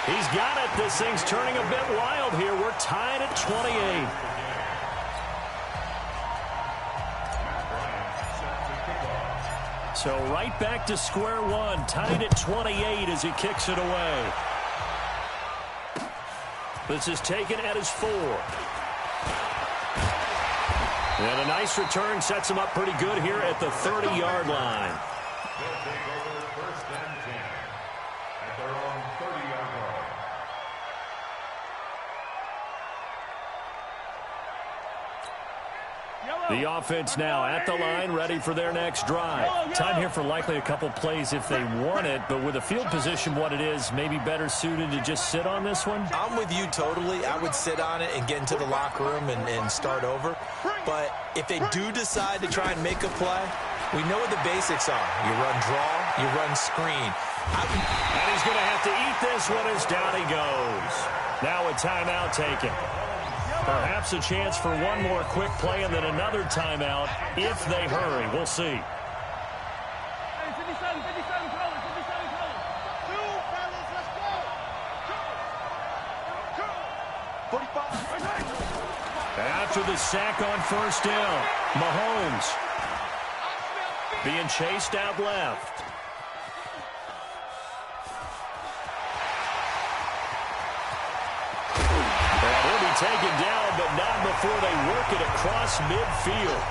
He's got it. This thing's turning a bit wild here. We're tied at 28. So right back to square one, tied at 28 as he kicks it away. This is taken at his 4. And a nice return sets them up pretty good here at the 30-yard line. They'll take over first and 10 at their own 30-yard line. The offense now at the line, ready for their next drive. Time here for likely a couple plays if they want it, but with the field position what it is, maybe better suited to just sit on this one? I'm with you totally. I would sit on it and get into the locker room and start over. But if they do decide to try and make a play, we know what the basics are. You run draw, you run screen. And he's going to have to eat this one as down he goes. Now a timeout taken. Perhaps a chance for one more quick play and then another timeout if they hurry. We'll see. Hey, 57, colors, 57 colors. Two, fellas, let's go. 45. After the sack on first down, Mahomes being chased out left. Taken down, but not before they work it across midfield.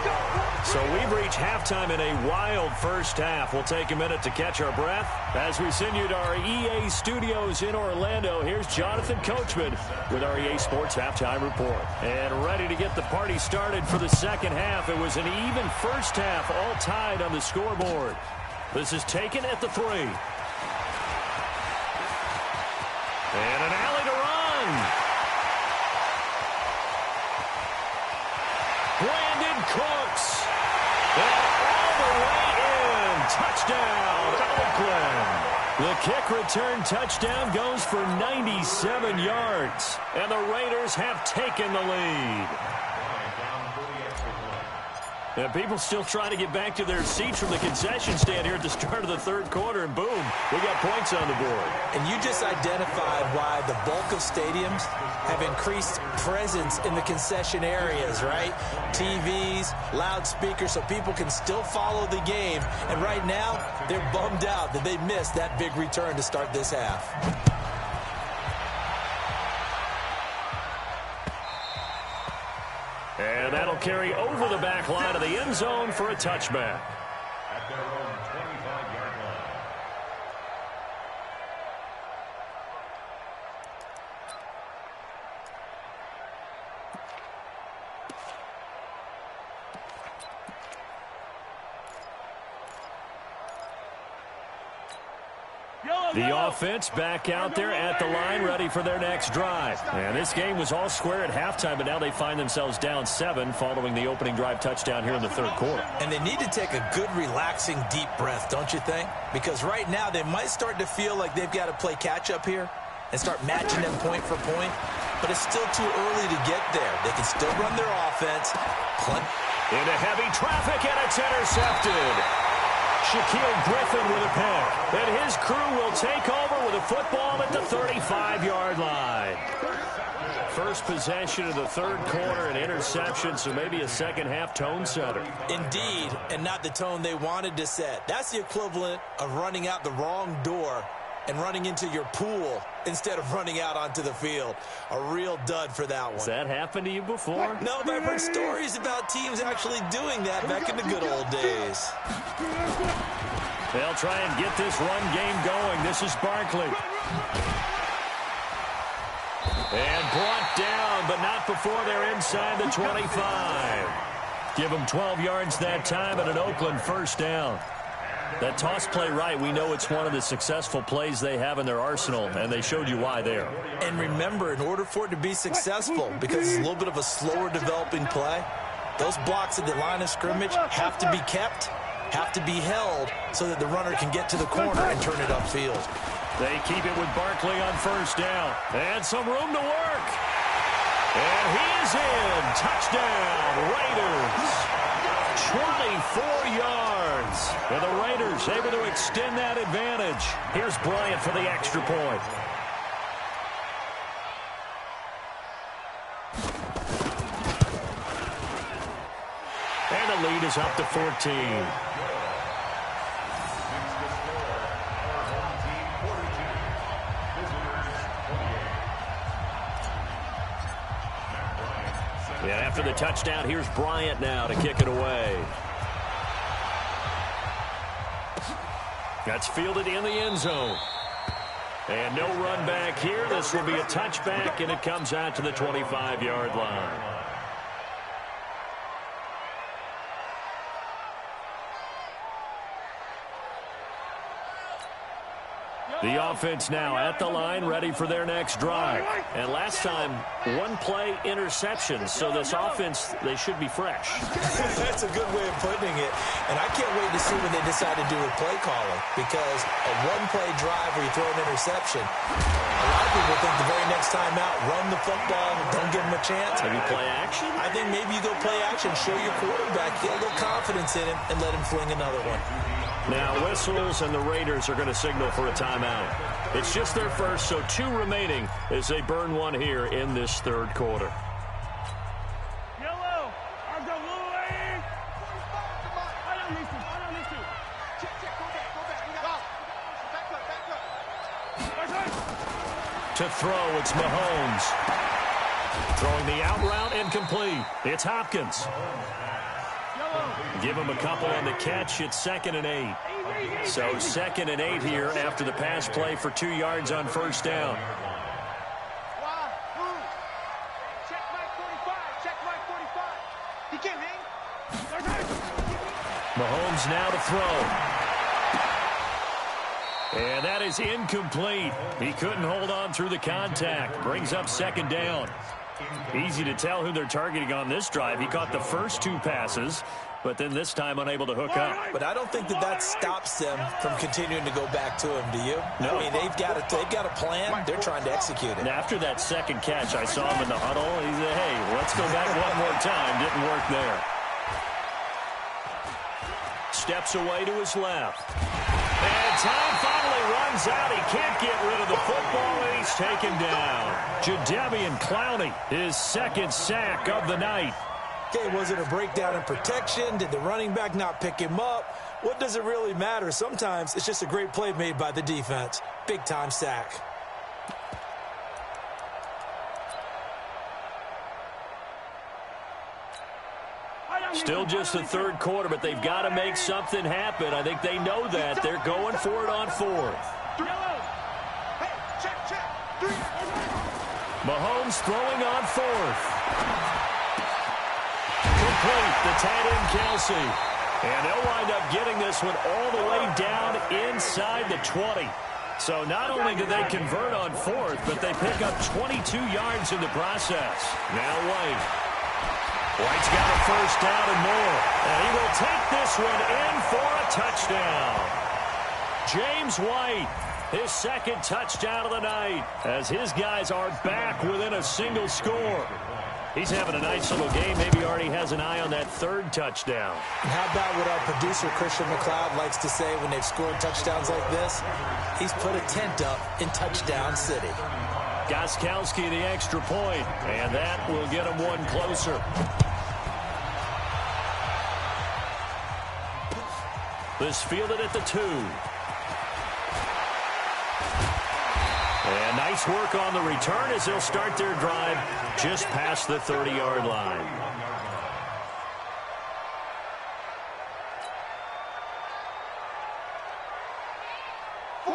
So we've reached halftime in a wild first half. We'll take a minute to catch our breath as we send you to our EA studios in Orlando. Here's Jonathan Coachman with our EA Sports Halftime Report. And ready to get the party started for the second half. It was an even first half, all tied on the scoreboard. This is taken at the 3. And an alley to run. Brandon Cooks. And all the way in. Touchdown, Oakland. The kick return touchdown goes for 97 yards. And the Raiders have taken the lead. And people still trying to get back to their seats from the concession stand here at the start of the third quarter, and boom, we got points on the board. And you just identified why the bulk of stadiums have increased presence in the concession areas, right? TVs, loudspeakers, so people can still follow the game. And right now, they're bummed out that they missed that big return to start this half. And that'll carry over the back line of the end zone for a touchback. At their own 25-yard line. The offense back out there at the line, ready for their next drive. And this game was all square at halftime, but now they find themselves down 7 following the opening drive touchdown here in the third quarter. And they need to take a good, relaxing, deep breath, don't you think? Because right now they might start to feel like they've got to play catch-up here and start matching them point for point. But it's still too early to get there. They can still run their offense. Into heavy traffic, and it's intercepted. Shaquille Griffin with a pick. And his crew will take over with a football at the 35-yard line. First possession of the third quarter, an interception, so maybe a second-half tone setter. Indeed, and not the tone they wanted to set. That's the equivalent of running out the wrong door and running into your pool instead of running out onto the field. A real dud for that one. Has that happened to you before? No, but I've heard stories about teams actually doing that back in the good old days. They'll try and get this run game going. This is Barkley. And brought down, but not before they're inside the 25. Give them 12 yards that time and an Oakland first down. That toss play right, we know it's one of the successful plays they have in their arsenal, and they showed you why there. And remember, in order for it to be successful, because it's a little bit of a slower developing play, those blocks at the line of scrimmage have to be kept, have to be held, so that the runner can get to the corner and turn it upfield. They keep it with Barkley on first down. And some room to work. And he is in. Touchdown, Raiders. 24 yards. And the Raiders able to extend that advantage. Here's Bryant for the extra point. And the lead is up to 14. After the touchdown. Here's Bryant now to kick it away. That's fielded in the end zone. And no run back here. This will be a touchback, and it comes out to the 25-yard line. The offense now at the line, ready for their next drive. And last time, one-play interception. So this offense, they should be fresh. That's a good way of putting it. And I can't wait to see what they decide to do with play calling. Because a one-play drive where you throw an interception, a lot of people think the very next time out, run the football, don't give them a chance. Maybe play action? I think maybe you go play action, show your quarterback, get a little confidence in him, and let him fling another one. Now whistles, and the Raiders are going to signal for a timeout. It's just their first, so 2 remaining as they burn one here in this third quarter. Yellow. I'll go away. I don't need to. Check. Go back. We got back up. To throw, it's Mahomes. Throwing the out route incomplete. It's Hopkins. Give him a couple on the catch. It's 2nd and 8. So 2nd and 8 here after the pass play for 2 yards on first down. Check Mike 45. He can't hang. Mahomes now to throw. And that is incomplete. He couldn't hold on through the contact. Brings up 2nd down. Easy to tell who they're targeting on this drive. He caught the first 2 passes, but then this time unable to hook up. But I don't think that stops them from continuing to go back to him, do you? No. I mean, they've got a plan. They're trying to execute it. And after that second catch, I saw him in the huddle. He said, hey, let's go back one more time. Didn't work there. Steps away to his left. And time finally runs out. He can't get rid of the football, and he's taken down. Jadeveon Clowney, his 2nd sack of the night. Okay, was it a breakdown in protection? Did the running back not pick him up? What does it really matter? Sometimes it's just a great play made by the defense. Big-time sack. Still just the third quarter, but they've got to make something happen. I think they know that. They're going for it on 4th. Hey, check. 3. Mahomes throwing on 4th. Complete, the tight end Kelsey. And they'll wind up getting this one all the way down inside the 20. So not only do they convert on 4th, but they pick up 22 yards in the process. Now White. White's got a first down and more. And he will take this one in for a touchdown. James White, his 2nd touchdown of the night, as his guys are back within a single score. He's having a nice little game. Maybe already has an eye on that 3rd touchdown. And how about what our producer, Christian McLeod, likes to say when they've scored touchdowns like this? He's put a tent up in Touchdown City. Gostkowski the extra point, and that will get him one closer. This fielded at the 2. And nice work on the return as they'll start their drive just past the 30-yard line.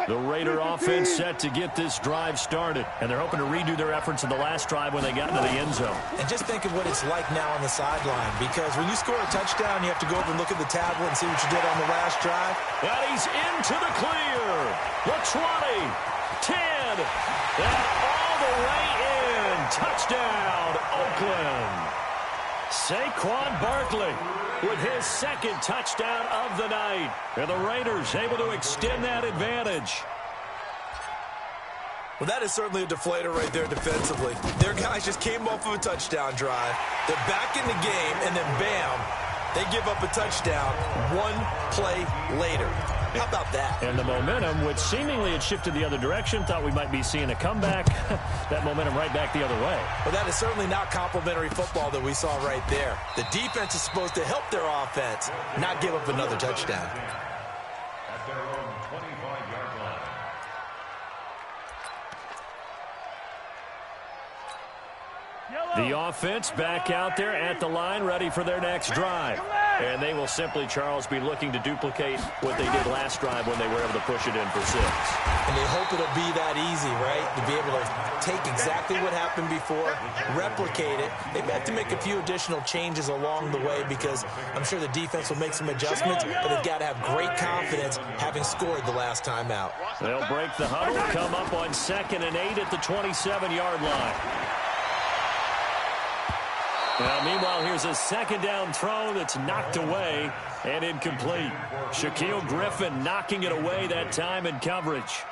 The Raider offense set to get this drive started, and they're hoping to redo their efforts in the last drive when they got into the end zone. And just think of what it's like now on the sideline, because when you score a touchdown, you have to go over and look at the tablet and see what you did on the last drive. And he's into the clear. The 20, 10, and all the way in. Touchdown, Oakland. Saquon Barkley with his 2nd touchdown of the night. And the Raiders able to extend that advantage. Well, that is certainly a deflator right there defensively. Their guys just came off of a touchdown drive. They're back in the game, and then bam, they give up a touchdown one play later. How about that? And the momentum, which seemingly had shifted the other direction, thought we might be seeing a comeback. That momentum right back the other way. Well, that is certainly not complimentary football that we saw right there. The defense is supposed to help their offense, not give up another touchdown. At their own 25-yard line. The offense back out there at the line, ready for their next drive. And they will simply, Charles, be looking to duplicate what they did last drive when they were able to push it in for 6. And they hope it'll be that easy, right? To be able to take exactly what happened before, replicate it. They may have to make a few additional changes along the way because I'm sure the defense will make some adjustments, but they've got to have great confidence having scored the last time out. They'll break the huddle, come up on 2nd and 8 at the 27-yard line. Now, meanwhile, here's a 2nd down throw that's knocked away and incomplete. Shaquille Griffin knocking it away that time in coverage.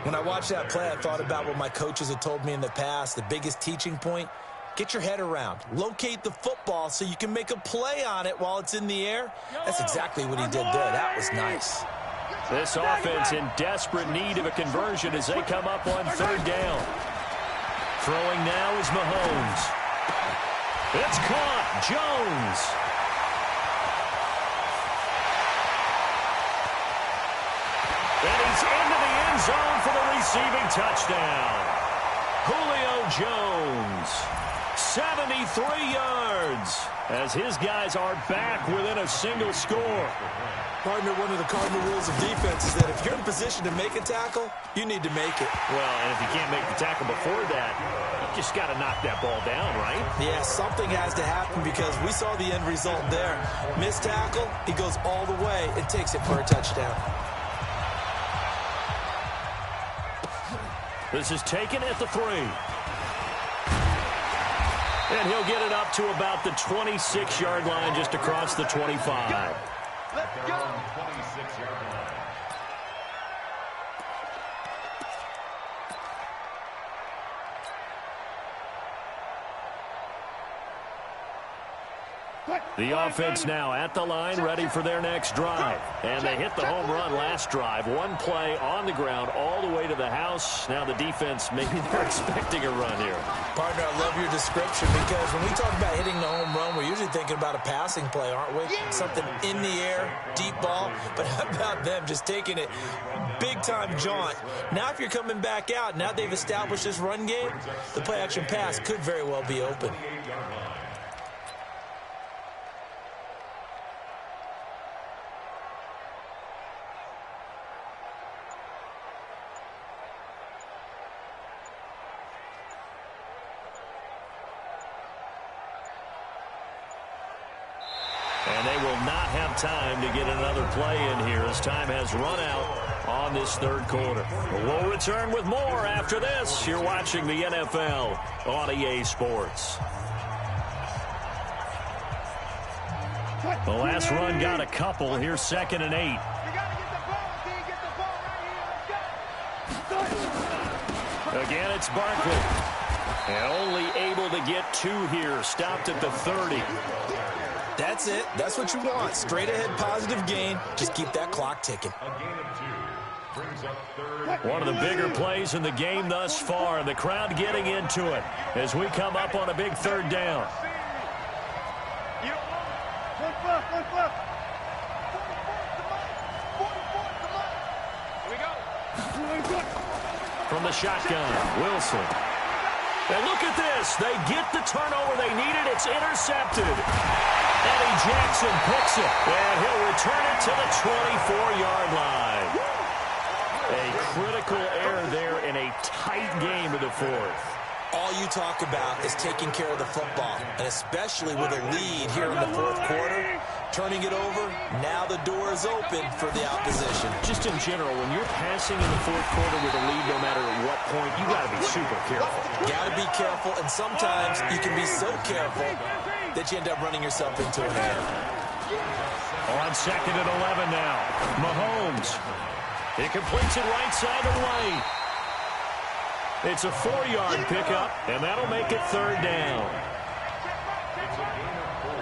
When I watched that play, I thought about what my coaches had told me in the past. The biggest teaching point, get your head around. Locate the football so you can make a play on it while it's in the air. That's exactly what he did there. That was nice. This offense in desperate need of a conversion as they come up on 3rd down. Throwing now is Mahomes. It's caught. Jones. And he's into the end zone for the receiving touchdown. Julio Jones. 73 yards as his guys are back within a single score. Partner, one of the cardinal rules of defense is that if you're in position to make a tackle, you need to make it. Well, and if you can't make the tackle before that, you just got to knock that ball down, right? Yeah, something has to happen because we saw the end result there. Missed tackle, he goes all the way and takes it for a touchdown. This is taken at the 3. And he'll get it up to about the 26-yard line just across the 25. Let's go. 26-yard line. The offense now at the line, ready for their next drive. And they hit the home run last drive. One play on the ground all the way to the house. Now the defense, maybe they're expecting a run here. Partner, I love your description because when we talk about hitting the home run, we're usually thinking about a passing play, aren't we? Something in the air, deep ball. But how about them just taking it big-time jaunt? Now if you're coming back out, now they've established this run game, the play-action pass could very well be open. And they will not have time to get another play in here as time has run out on this 3rd quarter. We'll return with more after this. You're watching the NFL on EA Sports. The last run got a couple. Here's 2nd and 8. We got to get the ball, D. Get the ball right here. Let's go. Again, it's Barkley. And only able to get 2 here. Stopped at the 30. That's it. That's what you want. Straight ahead positive gain. Just keep that clock ticking. A gain of 2 brings up 3rd. One of the bigger plays in the game thus far. And the crowd getting into it as we come up on a big 3rd down. One plus. Here we go. From the shotgun, Wilson. And look at this. They get the turnover they needed. It's intercepted. Eddie Jackson picks it. And he'll return it to the 24-yard line. A critical error there in a tight game of the 4th. All you talk about is taking care of the football, and especially with a lead here in the 4th quarter, turning it over, now the door is open for the opposition. Just in general, when you're passing in the 4th quarter with a lead, no matter at what point, you got to be super careful. Got to be careful, and sometimes you can be so careful that you end up running yourself into an error. On 2nd and 11 now, Mahomes. He completes it right side of the lane. It's a 4-yard pickup, and that'll make it 3rd down. It's a gain of 4.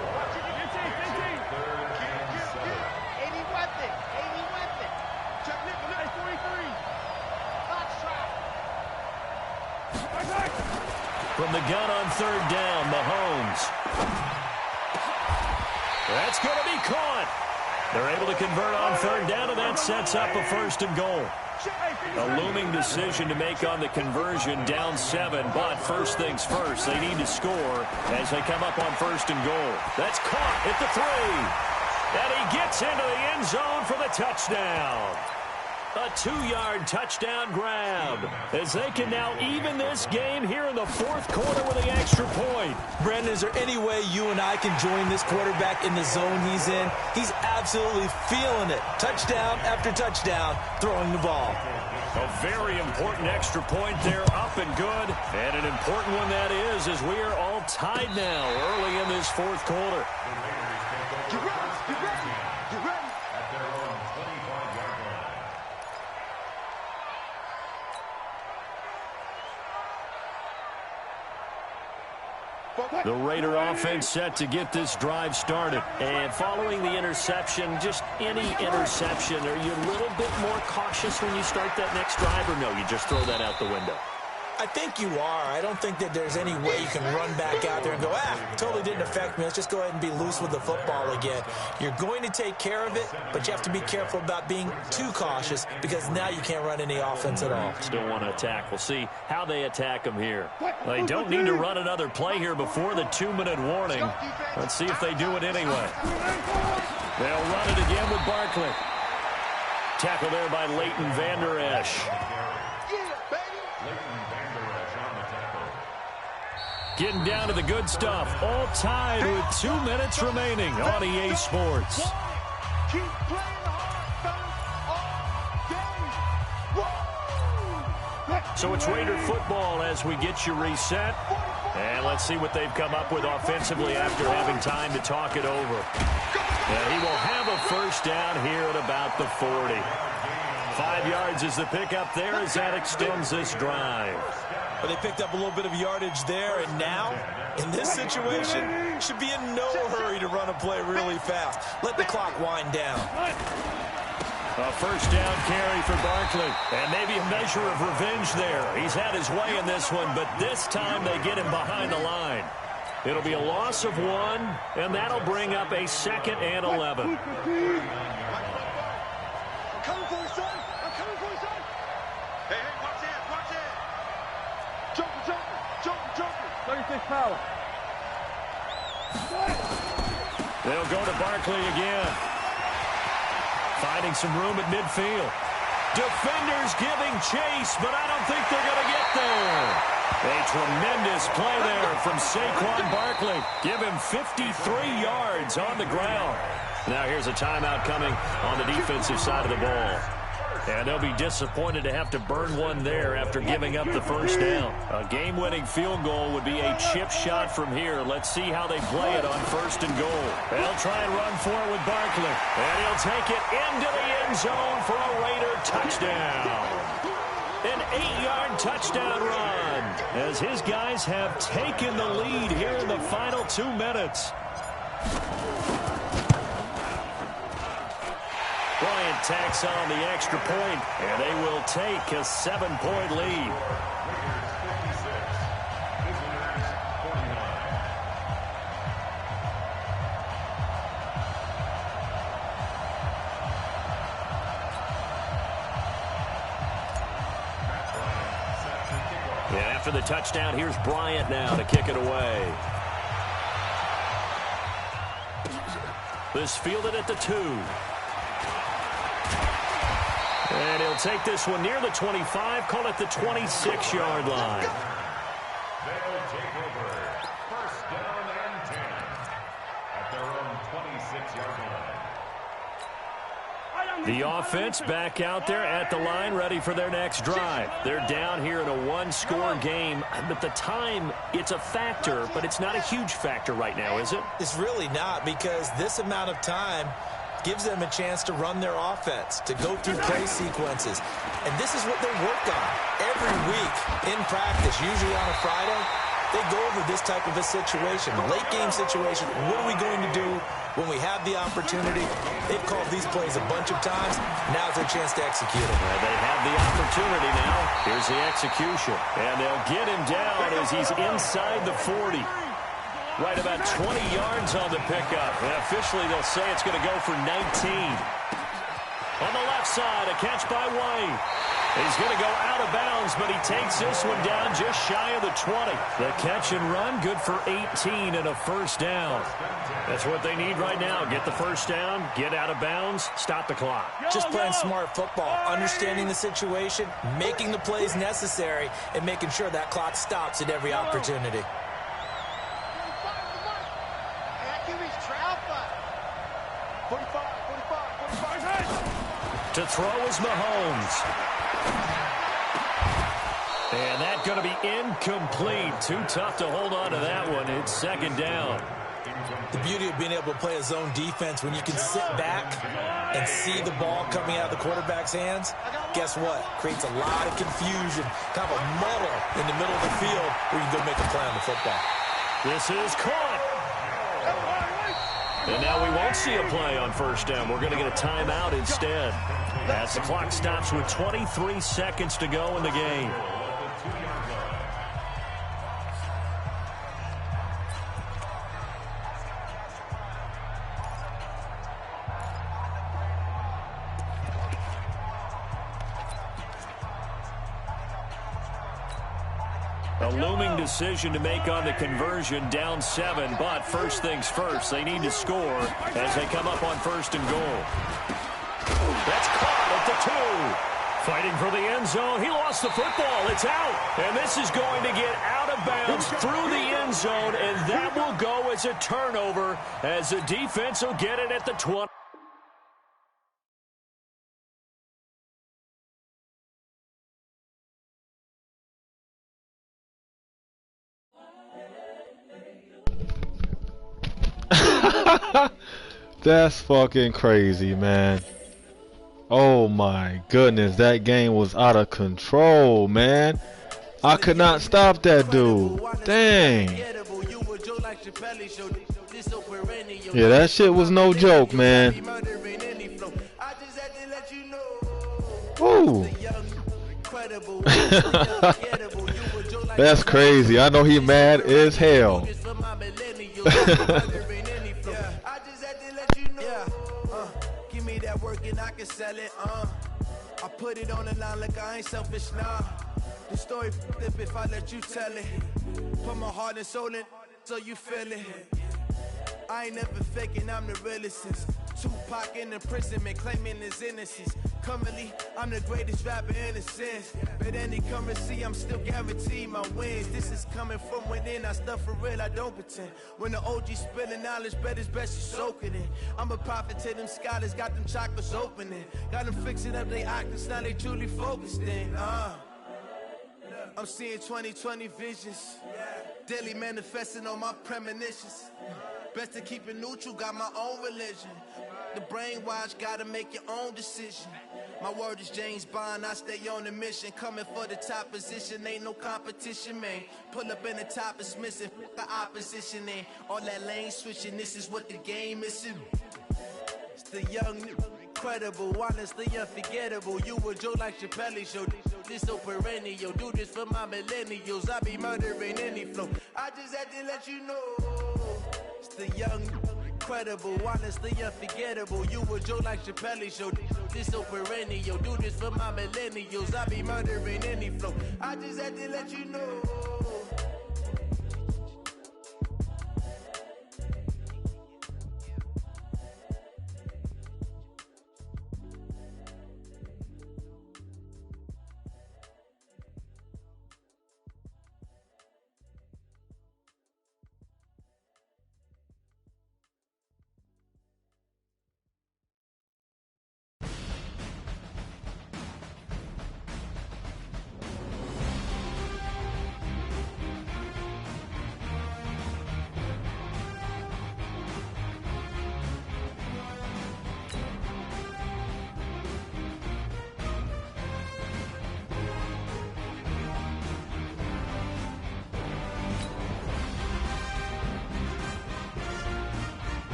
3rd and 7. 80 weapon. Check Nicholas, 43. Box trap. From the gun on 3rd down, Mahomes. That's going to be caught. They're able to convert on 3rd down, and that sets up a 1st and goal. A looming decision to make on the conversion, down 7. But first things first, they need to score as they come up on 1st and goal. That's caught at the 3. And he gets into the end zone for the touchdown. A 2-yard touchdown grab as they can now even this game here in the 4th quarter with the extra point. Brandon, is there any way you and I can join this quarterback in the zone he's in? He's absolutely feeling it. Touchdown after touchdown, throwing the ball. A very important extra point there, up and good. And an important one that is, as we are all tied now early in this 4th quarter. Get ready, get ready, get ready. At their own 25-yard line. The Raider offense set to get this drive started. And following the interception, just any interception, are you a little bit more cautious when you start that next drive, or no, you just throw that out the window? I think you are. I don't think that there's any way you can run back out there and go, totally didn't affect me. Let's just go ahead and be loose with the football again. You're going to take care of it, but you have to be careful about being too cautious because now you can't run any offense at all. Still want to attack. We'll see how they attack them here. They don't need to run another play here before the 2-minute warning. Let's see if they do it anyway. They'll run it again with Barkley. Tackle there by Leighton Vander Esch. Getting down to the good stuff. All tied with 2 minutes remaining on EA Sports. Keep playing hard, So it's Raider football as we get you reset. And let's see what they've come up with offensively after having time to talk it over. And he will have a first down here at about the 40. 5 yards is the pickup there as that extends this drive. But they picked up a little bit of yardage there, and now, in this situation, should be in no hurry to run a play really fast. Let the clock wind down. A first down carry for Barkley, and maybe a measure of revenge there. He's had his way in this one, but this time they get him behind the line. It'll be a loss of 1, and that'll bring up a 2nd and 11. I'm coming for you, son. I'm coming for you, son. Hey, watch it, watch it. Joker. 36 power. They'll go to Barkley again. Finding some room at midfield. Defenders giving chase, but I don't think they're going to get there. A tremendous play there from Saquon Barkley. Give him 53 yards on the ground. Now here's a timeout coming on the defensive side of the ball. And they'll be disappointed to have to burn one there after giving up the first down. A game-winning field goal would be a chip shot from here. Let's see how they play it on 1st and goal. They'll try and run for it with Barkley. And he'll take it into the end zone for a Raider touchdown. An 8-yard touchdown run as his guys have taken the lead here in the final 2 minutes. Bryant tacks on the extra point, and they will take a 7-point lead. And after the touchdown, here's Bryant now to kick it away. This fielded at the 2. And he'll take this one near the 25, call it the 26-yard line. They'll take over. First down and 10 at their own 26-yard line. The offense back out there at the line, ready for their next drive. They're down here in a 1-score game, but the time, it's a factor, but it's not a huge factor right now, is it? It's really not, because this amount of time gives them a chance to run their offense, to go through play sequences. And this is what they work on every week in practice, usually on a Friday. They go over this type of a situation, late game situation. What are we going to do when we have the opportunity? They've called these plays a bunch of times. Now's their chance to execute them. Well, they have the opportunity now. Here's the execution. And they'll get him down as he's inside the 40. Right about 20 yards on the pickup. And officially, they'll say it's going to go for 19. On the left side, a catch by White. He's going to go out of bounds, but he takes this one down just shy of the 20. The catch and run, good for 18 and a first down. That's what they need right now. Get the first down, get out of bounds, stop the clock. Just playing smart football, understanding the situation, making the plays necessary, and making sure that clock stops at every opportunity. To throw is Mahomes. And that's going to be incomplete. Too tough to hold on to that one. It's second down. The beauty of being able to play a zone defense when you can sit back and see the ball coming out of the quarterback's hands, guess what? Creates a lot of confusion, kind of a muddle in the middle of the field where you can go make a play on the football. This is caught. And now we won't see a play on first down. We're going to get a timeout instead. As the clock stops with 23 seconds to go in the game. A looming decision to make on the conversion, down 7, but first things first, they need to score as they come up on first and goal. That's caught at the 2. Fighting for the end zone. He lost the football. It's out. And this is going to get out of bounds through the end zone, and that will go as a turnover as the defense will get it at the 20. That's fucking crazy, man. Oh my goodness, that game was out of control, man. I could not stop that dude. Dang. Yeah, that shit was no joke, man. Woo. That's crazy. I know he mad as hell. Give me that work and I can sell it. I put it on the line like I ain't selfish now. The story flip if I let you tell it. Put my heart and soul in so you feel it. I ain't never faking, I'm the realest since Tupac in imprisonment, claiming his innocence. Currently, I'm the greatest rapper in a sense. But any currency, I'm still guaranteed my wins. This is coming from within, I stuff for real, I don't pretend. When the OG spilling knowledge, bet it's best you soak it in. I'm a prophet to them scholars, got them chakras opening. Got them fixing up they octaves, now they truly focused in. I'm seeing 2020 visions. Daily manifesting on my premonitions. Best to keep it neutral, got my own religion. The brainwash, gotta make your own decision. My word is James Bond, I stay on a mission. Coming for the top position, ain't no competition, man. Pull up in the top is missing, the opposition ain't. All that lane switching, this is what the game is. It's the young, incredible, honestly unforgettable. You a Joe like Chappelle show. This so perennial, do this for my millennials. I be murdering any flow. I just had to let you know. It's the young, incredible, honestly unforgettable. You a Joe like Chappelle show. This so perennial, do this for my millennials. I be murdering any flow. I just had to let you know.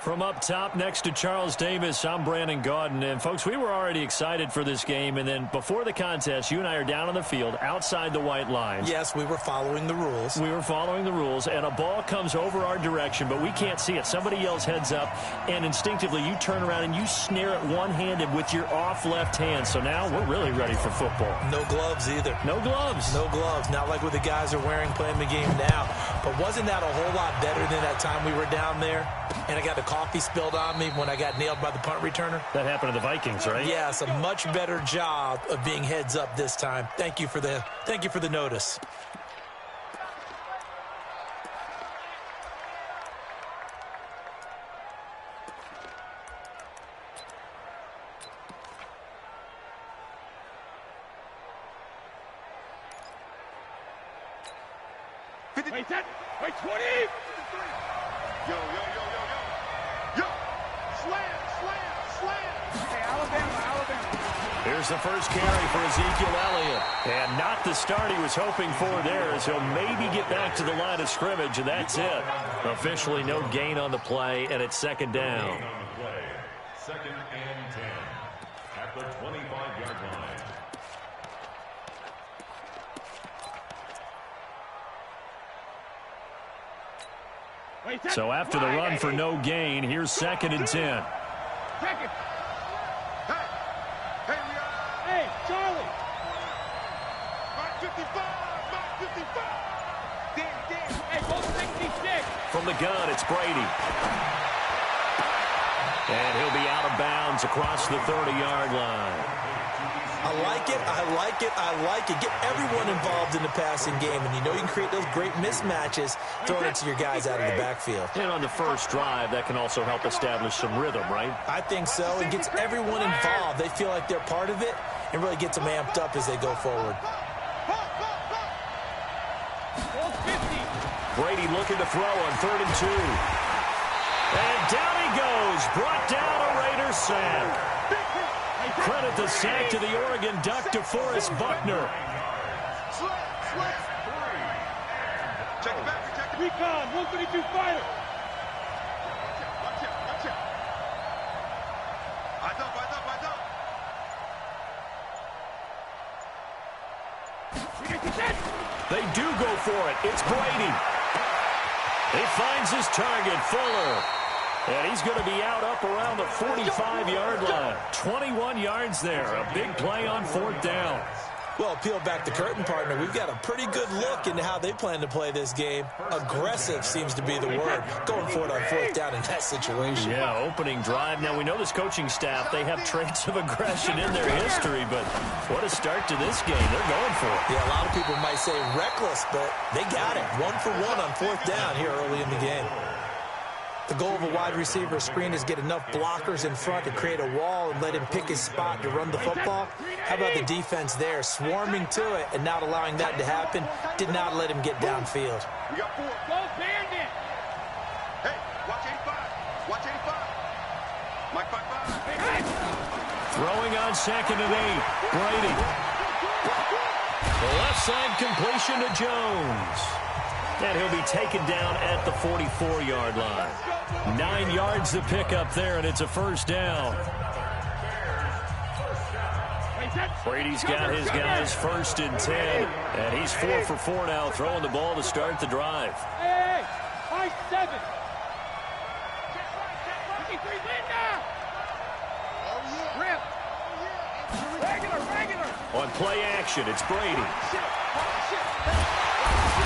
From up top next to Charles Davis, I'm Brandon Gaudin. And, folks, we were already excited for this game. And then before the contest, you and I are down on the field outside the white lines. Yes, we were following the rules. We were following the rules, and a ball comes over our direction, but we can't see it. Somebody yells heads up, and instinctively you turn around and you snare it one-handed with your off left hand. So now we're really ready for football. No gloves either. No gloves. No gloves. Not like what the guys are wearing playing the game now. But wasn't that a whole lot better than that time we were down there? And I got the coffee spilled on me when I got nailed by the punt returner. That happened to the Vikings, right? Yes, a much better job of being heads up this time. Thank you for the notice. Wait, 10. Wait, 20. Yo, yo, yo, yo, yo. Yo. Slam, slam, slam. Hey, Alabama. Here's the first carry for Ezekiel Elliott. And not the start he was hoping for there, as he'll maybe get back to the line of scrimmage, and that's it. Officially no gain on the play, and it's second down. Second and 10 at the 25-yard line. So after the run for no gain, here's second and 10. Second. Hey, Charlie. Mark 55, Mark 55. Damn. Hey, go 66. From the gun, it's Brady. And he'll be out of bounds across the 30-yard line. I like it, I like it, I like it. Get everyone involved in the passing game, and you know you can create those great mismatches throwing it to your guys out of the backfield. And on the first drive, that can also help establish some rhythm, right? I think so. It gets everyone involved. They feel like they're part of it and really gets them amped up as they go forward. Brady looking to throw on 3rd and 2. And down he goes. Brought down a Raider sack. Credit the sack to the Oregon Duck, DeForest Buckner. Check it back, check it. Recon, 152 fighter. Watch it. Eyes up. They do go for it. It's Brady. He finds his target, Fuller. And he's going to be out up around the 45-yard line. 21 yards there. A big play on 4th down. Well, peel back the curtain, partner. We've got a pretty good look into how they plan to play this game. Aggressive seems to be the word. Going for it on 4th down in that situation. Yeah, opening drive. Now, we know this coaching staff, they have traits of aggression in their history, but what a start to this game. They're going for it. Yeah, a lot of people might say reckless, but they got it. 1 for 1 on 4th down here early in the game. The goal of a wide receiver screen is get enough blockers in front to create a wall and let him pick his spot to run the football. How about the defense there, swarming to it and not allowing that to happen? Did not let him get downfield. We got 4. Go Bandit. Hey, watch 85. Watch 85. Mike 55. Throwing on 2nd and 8. Brady. The left side completion to Jones. And he'll be taken down at the 44-yard line. 9 yards to pick up there, and it's a first down. Brady's got his guys 1st and 10, and he's 4 for 4 now, throwing the ball to start the drive. Hey, high 7. 53 Linda. Rip. Regular. On play action, it's Brady.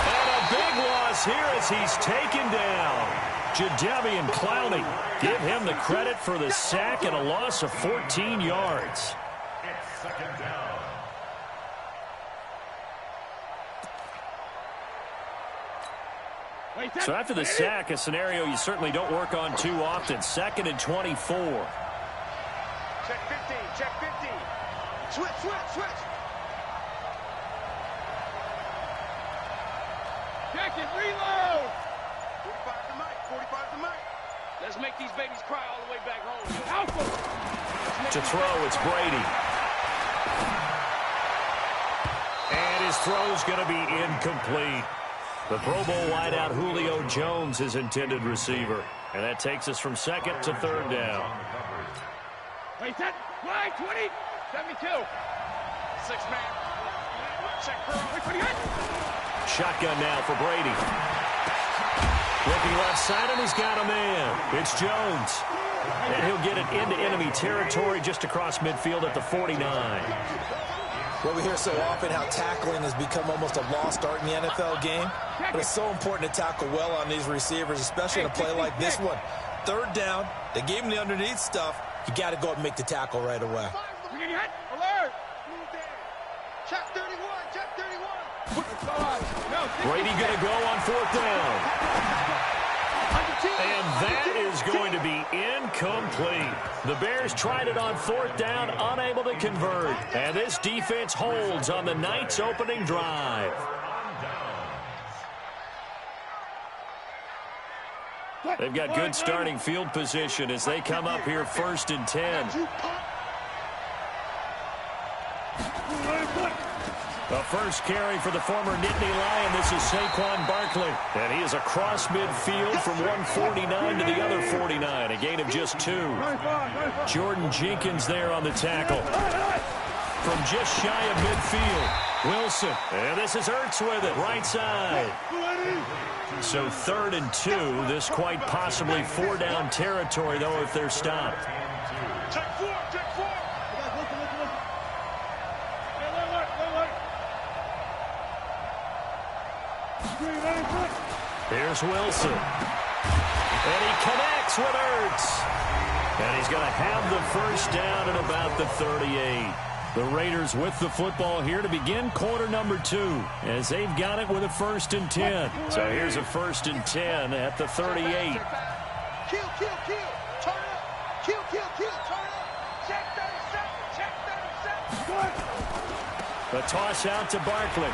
And a big loss here as he's taken down. Jadeveon Clowney. Give him the credit for the sack and a loss of 14 yards. It's second down. So after the sack, a scenario you certainly don't work on too often. 2nd and 24. Check 15. Check 15. Switch. Jackson, reload. 45 to Mike. Let's make these babies cry all the way back home. Alpha. To throw, it's Brady. And his throw's going to be incomplete. The Pro Bowl wideout Julio Jones, his intended receiver. And that takes us from second to third down. Wait, set. Wide, 20. 72. 6-man. Check curl. Wait, 28. Shotgun now for Brady. Looking left side, and he's got a man. It's Jones. And he'll get it into enemy territory just across midfield at the 49. Well, we hear so often how tackling has become almost a lost art in the NFL game. But it's so important to tackle well on these receivers, especially in a play like this one. Third down, they gave him the underneath stuff. You got to go up and make the tackle right away. Alert. Check 31. Check 31. Brady going to go on fourth down. And that is going to be incomplete. The Bears tried it on fourth down, unable to convert. And this defense holds on the night's opening drive. They've got good starting field position as they come up here first and 10. The first carry for the former Nittany Lion. This is Saquon Barkley. And he is across midfield from 149 to the other 49. A gain of just 2. Jordan Jenkins there on the tackle. From just shy of midfield, Wilson. And this is Ertz with it, right side. So 3rd and 2. This quite possibly 4-down territory, though, if they're stopped. Check 4. Check 4. Here's Wilson. And he connects with Ertz. And he's going to have the first down at about the 38. The Raiders with the football here to begin quarter number 2, as they've got it with a 1st and 10. So here's a 1st and 10 at the 38. Kill. Turn up. Kill. Turn up. Check 37. Check 37. The toss out to Barkley.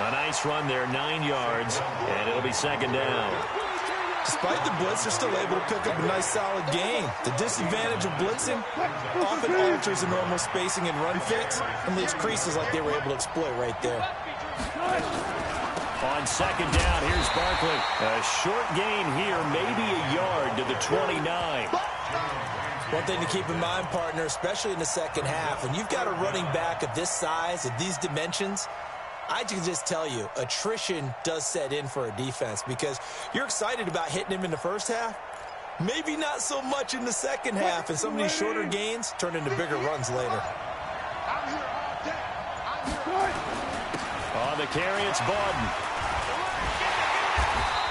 A nice run there, 9 yards, and it'll be 2nd down. Despite the blitz, they're still able to pick up a nice, solid gain. The disadvantage of blitzing often alters the normal spacing and run fits and leaves creases like they were able to exploit right there. On 2nd down, here's Barkley. A short gain here, maybe a yard to the 29. One thing to keep in mind, partner, especially in the second half, when you've got a running back of this size, of these dimensions, I can just tell you, attrition does set in for a defense because you're excited about hitting him in the first half. Maybe not so much in the second half, and some of these shorter gains turn into bigger runs later. On the carry, it's Bawden.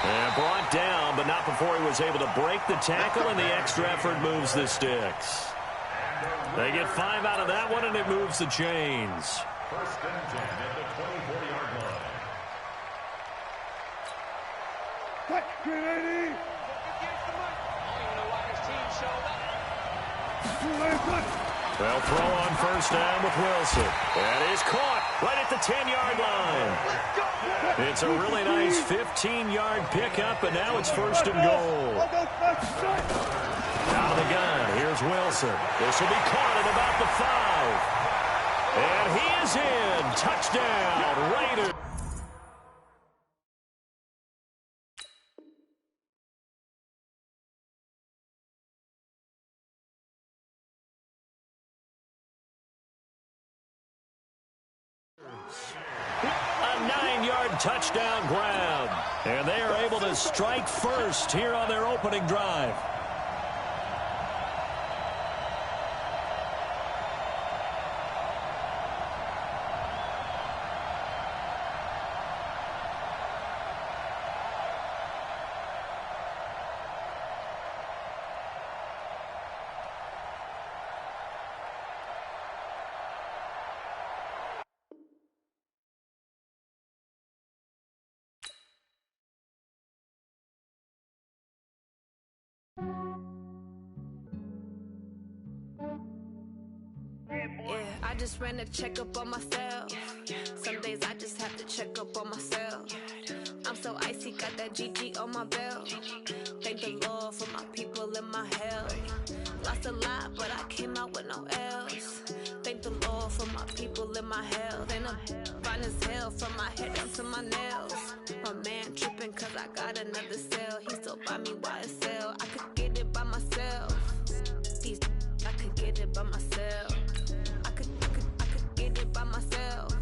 And brought down, but not before he was able to break the tackle, and the extra effort moves the sticks. They get 5 out of that one, and it moves the chains. 1st and 10 at the 24-yard line. They'll throw on 1st down with Wilson. That is caught right at the 10-yard line. It's a really nice 15-yard pickup, and now it's 1st and goal. Out of the gun, here's Wilson. This will be caught at about the 5. And he is in. Touchdown, Raiders. A 9-yard touchdown grab. And they are able to strike first here on their opening drive. Yeah, I just ran a checkup on myself. Some days I just have to check up on myself. I'm so icy, got that GG on my belt. Thank the Lord for my people and my health. Lost a lot, but I came out with no L's. Thank the Lord for my people and my health. And I'm fine as hell from my head down to my nails. My man tripping cause I got another cell. He still buy me YSL. I could get it by myself. These I could get it by myself. I could get it by myself.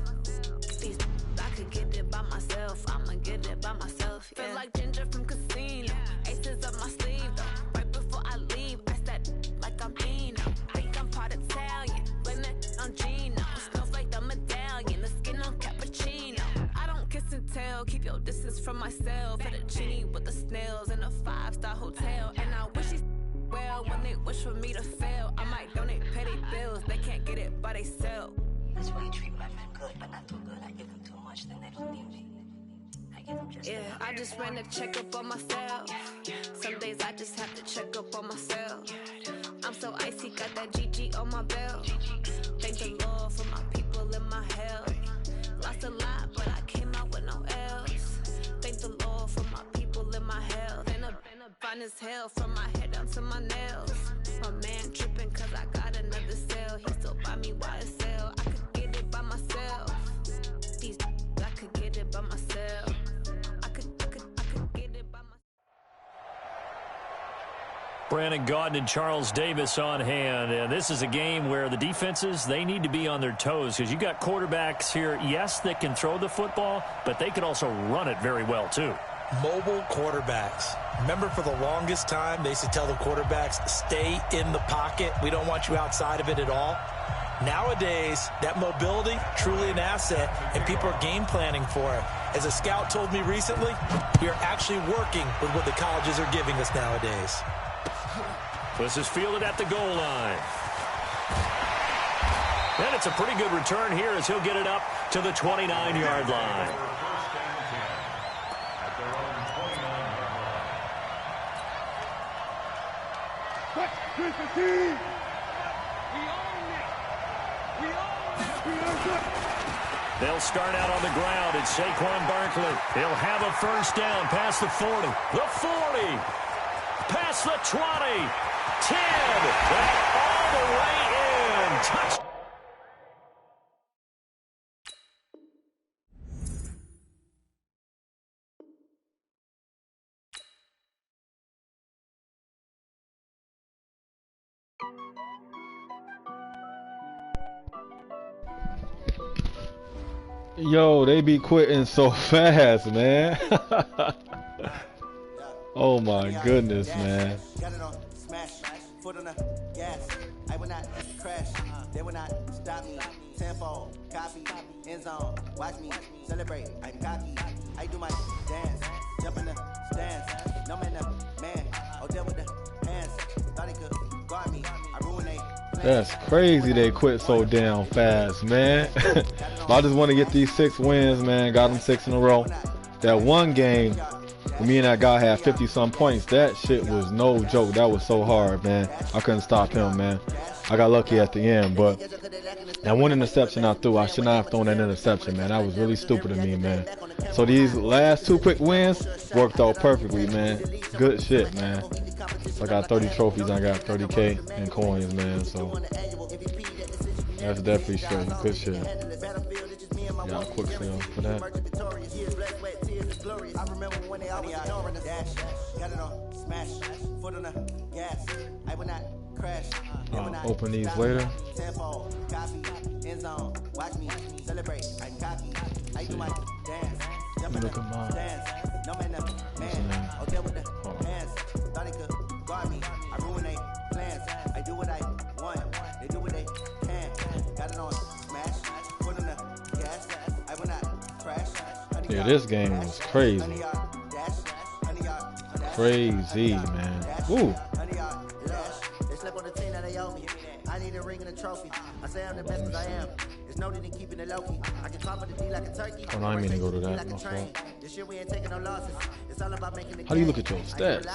These I could get it by myself. I'ma get it by myself. Yeah. Feel like Ginger from Casino. Aces up my sleeve though. Right before I leave, I said like I'm Dino. Think I'm part Italian. Blame it on Gino. Smells like the medallion. The skin on cappuccino. I don't kiss and tell. Keep your distance from myself. Fettuccine with the snails in a 5-star hotel. And I wish he's well when they wish for me to fail. I might donate petty bills. They can't get it by they sell. That's why you treat my friend good, but not too good. I give them too much, then they don't need me. I give them just I just ran a checkup on myself. Some days I just have to check up on myself. I'm so icy, got that GG on my belt. Thank the Lord for my people in my health. Lost a lot, but I came out with no else. Thank the Lord for my people in my health. Been a fine as hell from my head down to my nails. My man tripping cause I got another cell. He still buy me YSL. I could get it by myself. These I could get it by myself. I could get it by myself. Brandon Gaudin and Charles Davis on hand, and this is a game where the defenses, they need to be on their toes because you got quarterbacks here, yes, that can throw the football, but they can also run it very well too. Mobile quarterbacks. Remember, for the longest time, they used to tell the quarterbacks, stay in the pocket. We don't want you outside of it at all. Nowadays, that mobility, truly an asset, and people are game planning for it. As a scout told me recently, we are actually working with what the colleges are giving us nowadays. This is fielded at the goal line. And it's a pretty good return here as he'll get it up to the 29-yard line. They'll start out on the ground. It's Saquon Barkley. He'll have a first down past the 40. The 40. Past the 20. 10. And all the way in. Touchdown. Yo, they be quitting so fast, man. Oh my goodness, man. Got it on smash, foot on the gas. I will not crash, they will not stop me. Tenfold, copy, end zone, watch me celebrate. I'm cocky, I do my dance, jump in the stands. No man, man, oh, there with the hands. Thought he could guard me, I ruined they. That's crazy they quit so damn fast, man. I just want to get these 6 wins, man. Got them 6 in a row. That one game, me and that guy had 50-some points. That shit was no joke. That was so hard, man. I couldn't stop him, man. I got lucky at the end, but that one interception I threw, I should not have thrown that interception, man. That was really stupid of me, man. So these last 2 quick wins worked out perfectly, man. Good shit, man. So I got 30 trophies. I got 30K in coins, man. So that's definitely straight. Good shit. Yeah, quick sale for that. I remember when they always ignoring the dash. Got it on smash, foot on the gas. I will not crash. I'll open these later. Tenfold, copy, end zone, watch me celebrate. I'm cocky, I do my dance. Jump in the stands. No man, man. Oh, there with the hands. Thought he could guard me. I ruin they plans. I do what I want. They do what they can. Got it on smash, foot on the gas. I will not crash. Yeah, this game was crazy. Crazy, man. Ooh. I need a ring and a trophy. I say I'm the best as I am. There's no need in keeping it low key. I can climb on the D like a turkey. Oh, no, I didn't mean to go to that. My fault. This year we ain't taking no losses. It's all about making the How do you look at your stats?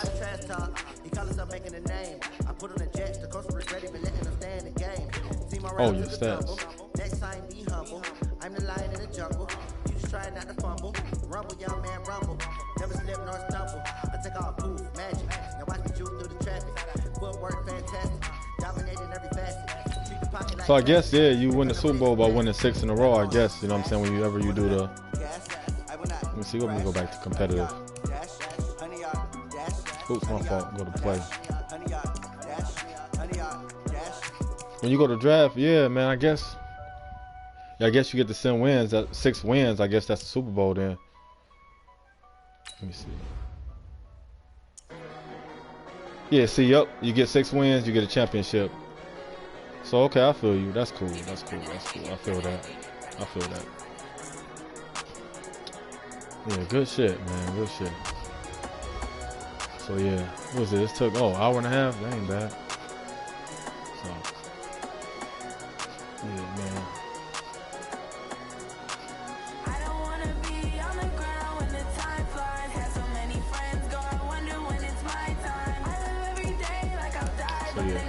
He call us up making a name. I put on the jets. The coach regret even letting us stay in the game. Oh, your stats. Next time be humble. I'm the lion in the jungle. You just try not to fumble. Rumble, young man, rumble. Never slip nor stumble. I take all poof, magic. Now watch me juke through the traffic. Footwork fantastic. Dominating every facet. So I guess, yeah, you win the Super Bowl by winning 6 in a row, I guess. You know what I'm saying? Whenever you do the... Let me see, let me go back to competitive. dash, 100 yard dash. Oops, my fault. Go to play. 100 yard dash, 100 yard dash. When you go to draft, yeah, man, I guess you get the 6 wins. 6 wins, I guess that's the Super Bowl then. Let me see. Yeah, see, yup, you get 6 wins, you get a championship. So, okay, I feel you. That's cool. That's cool. That's cool. I feel that. I feel that. Yeah, good shit, man. Good shit. So, yeah, what was it? This took, hour and a half? That ain't bad. So, yeah, man. So, yeah.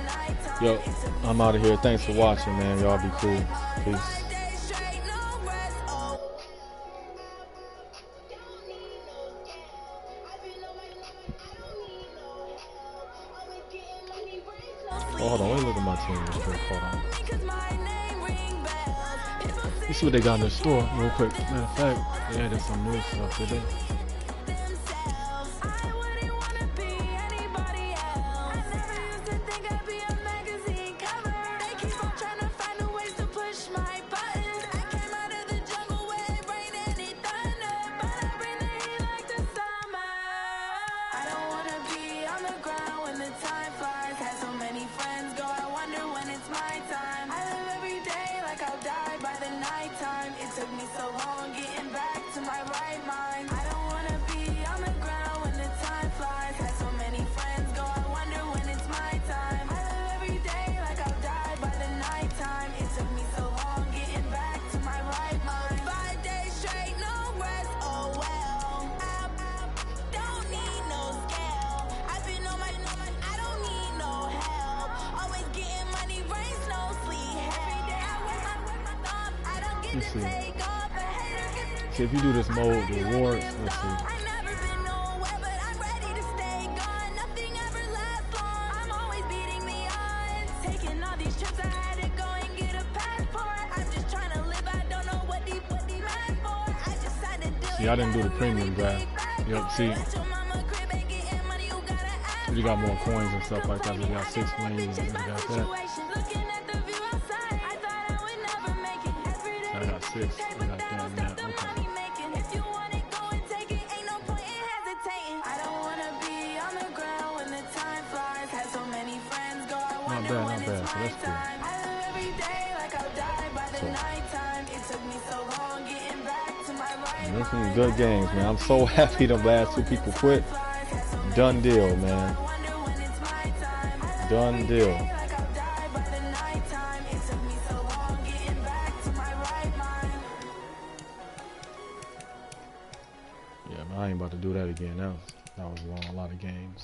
Yo, I'm out of here. Thanks for watching, man. Y'all be cool. Peace. Oh, hold on. Let me look at my team real quick. Hold on. Let's see what they got in the store real quick. Matter of fact, they added some new stuff today. Let's see. See if you do this mode, the rewards, let's see. See, I didn't do the premium draft. Yep, see. You got more coins and stuff like that. We got 6 wins and we got that. I got 6. I got that and that. Okay. Not bad. So that's cool. So, those some good games, man. I'm so happy the last 2 people quit. Done deal, man. Done deal. Yeah, man, I ain't about to do that again. That was a lot of games.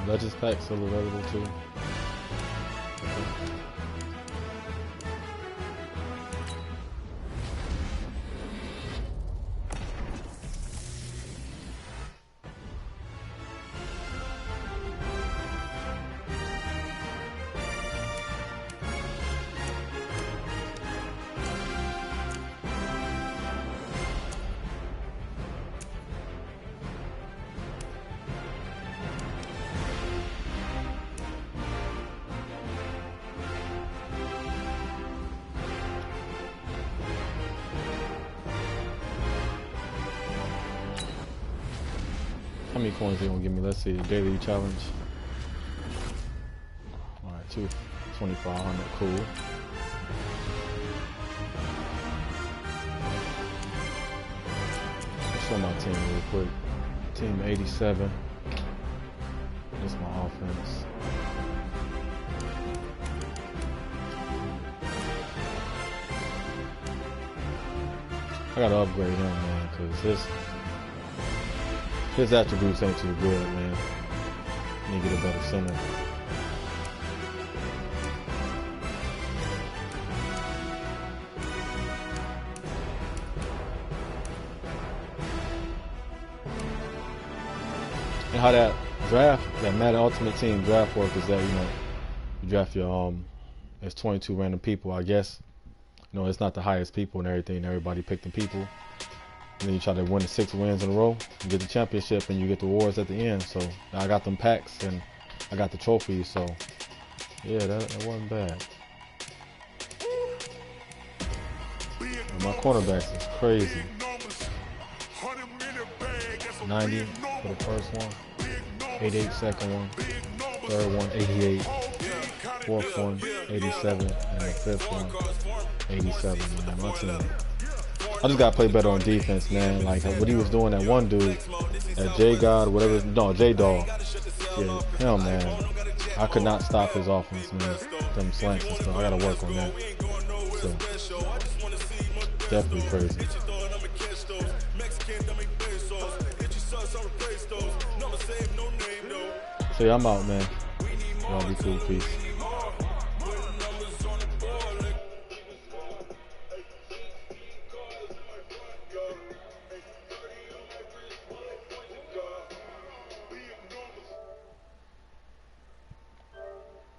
Legends pack still available too. How many coins they gonna give me? Let's see, daily challenge. Alright, 2,500, cool. Let's show my team real quick. Team 87. That's my offense. gotta upgrade him, man, because his attributes ain't too good, man. Need to get a better center. And how that draft, that Madden Ultimate Team draft work is that, you know, you draft your it's 22 random people, I guess. You know, it's not the highest people and everything. Everybody picked the people. And then you try to win the 6 wins in a row and get the championship, and you get the awards at the end. So I got them packs and I got the trophies. So yeah, that wasn't bad. And my cornerbacks is crazy. 90 for the first one, 88 second one, third one 88, fourth one 87, and the fifth one 87. Man, my team. I just gotta play better on defense, man. Like what he was doing, that one dude, that J God, whatever, no, J Dog. Yeah, him, man. I could not stop his offense, man. Them slants and stuff. I gotta work on that. So definitely crazy. So yeah, I'm out, man. Y'all be cool. Peace.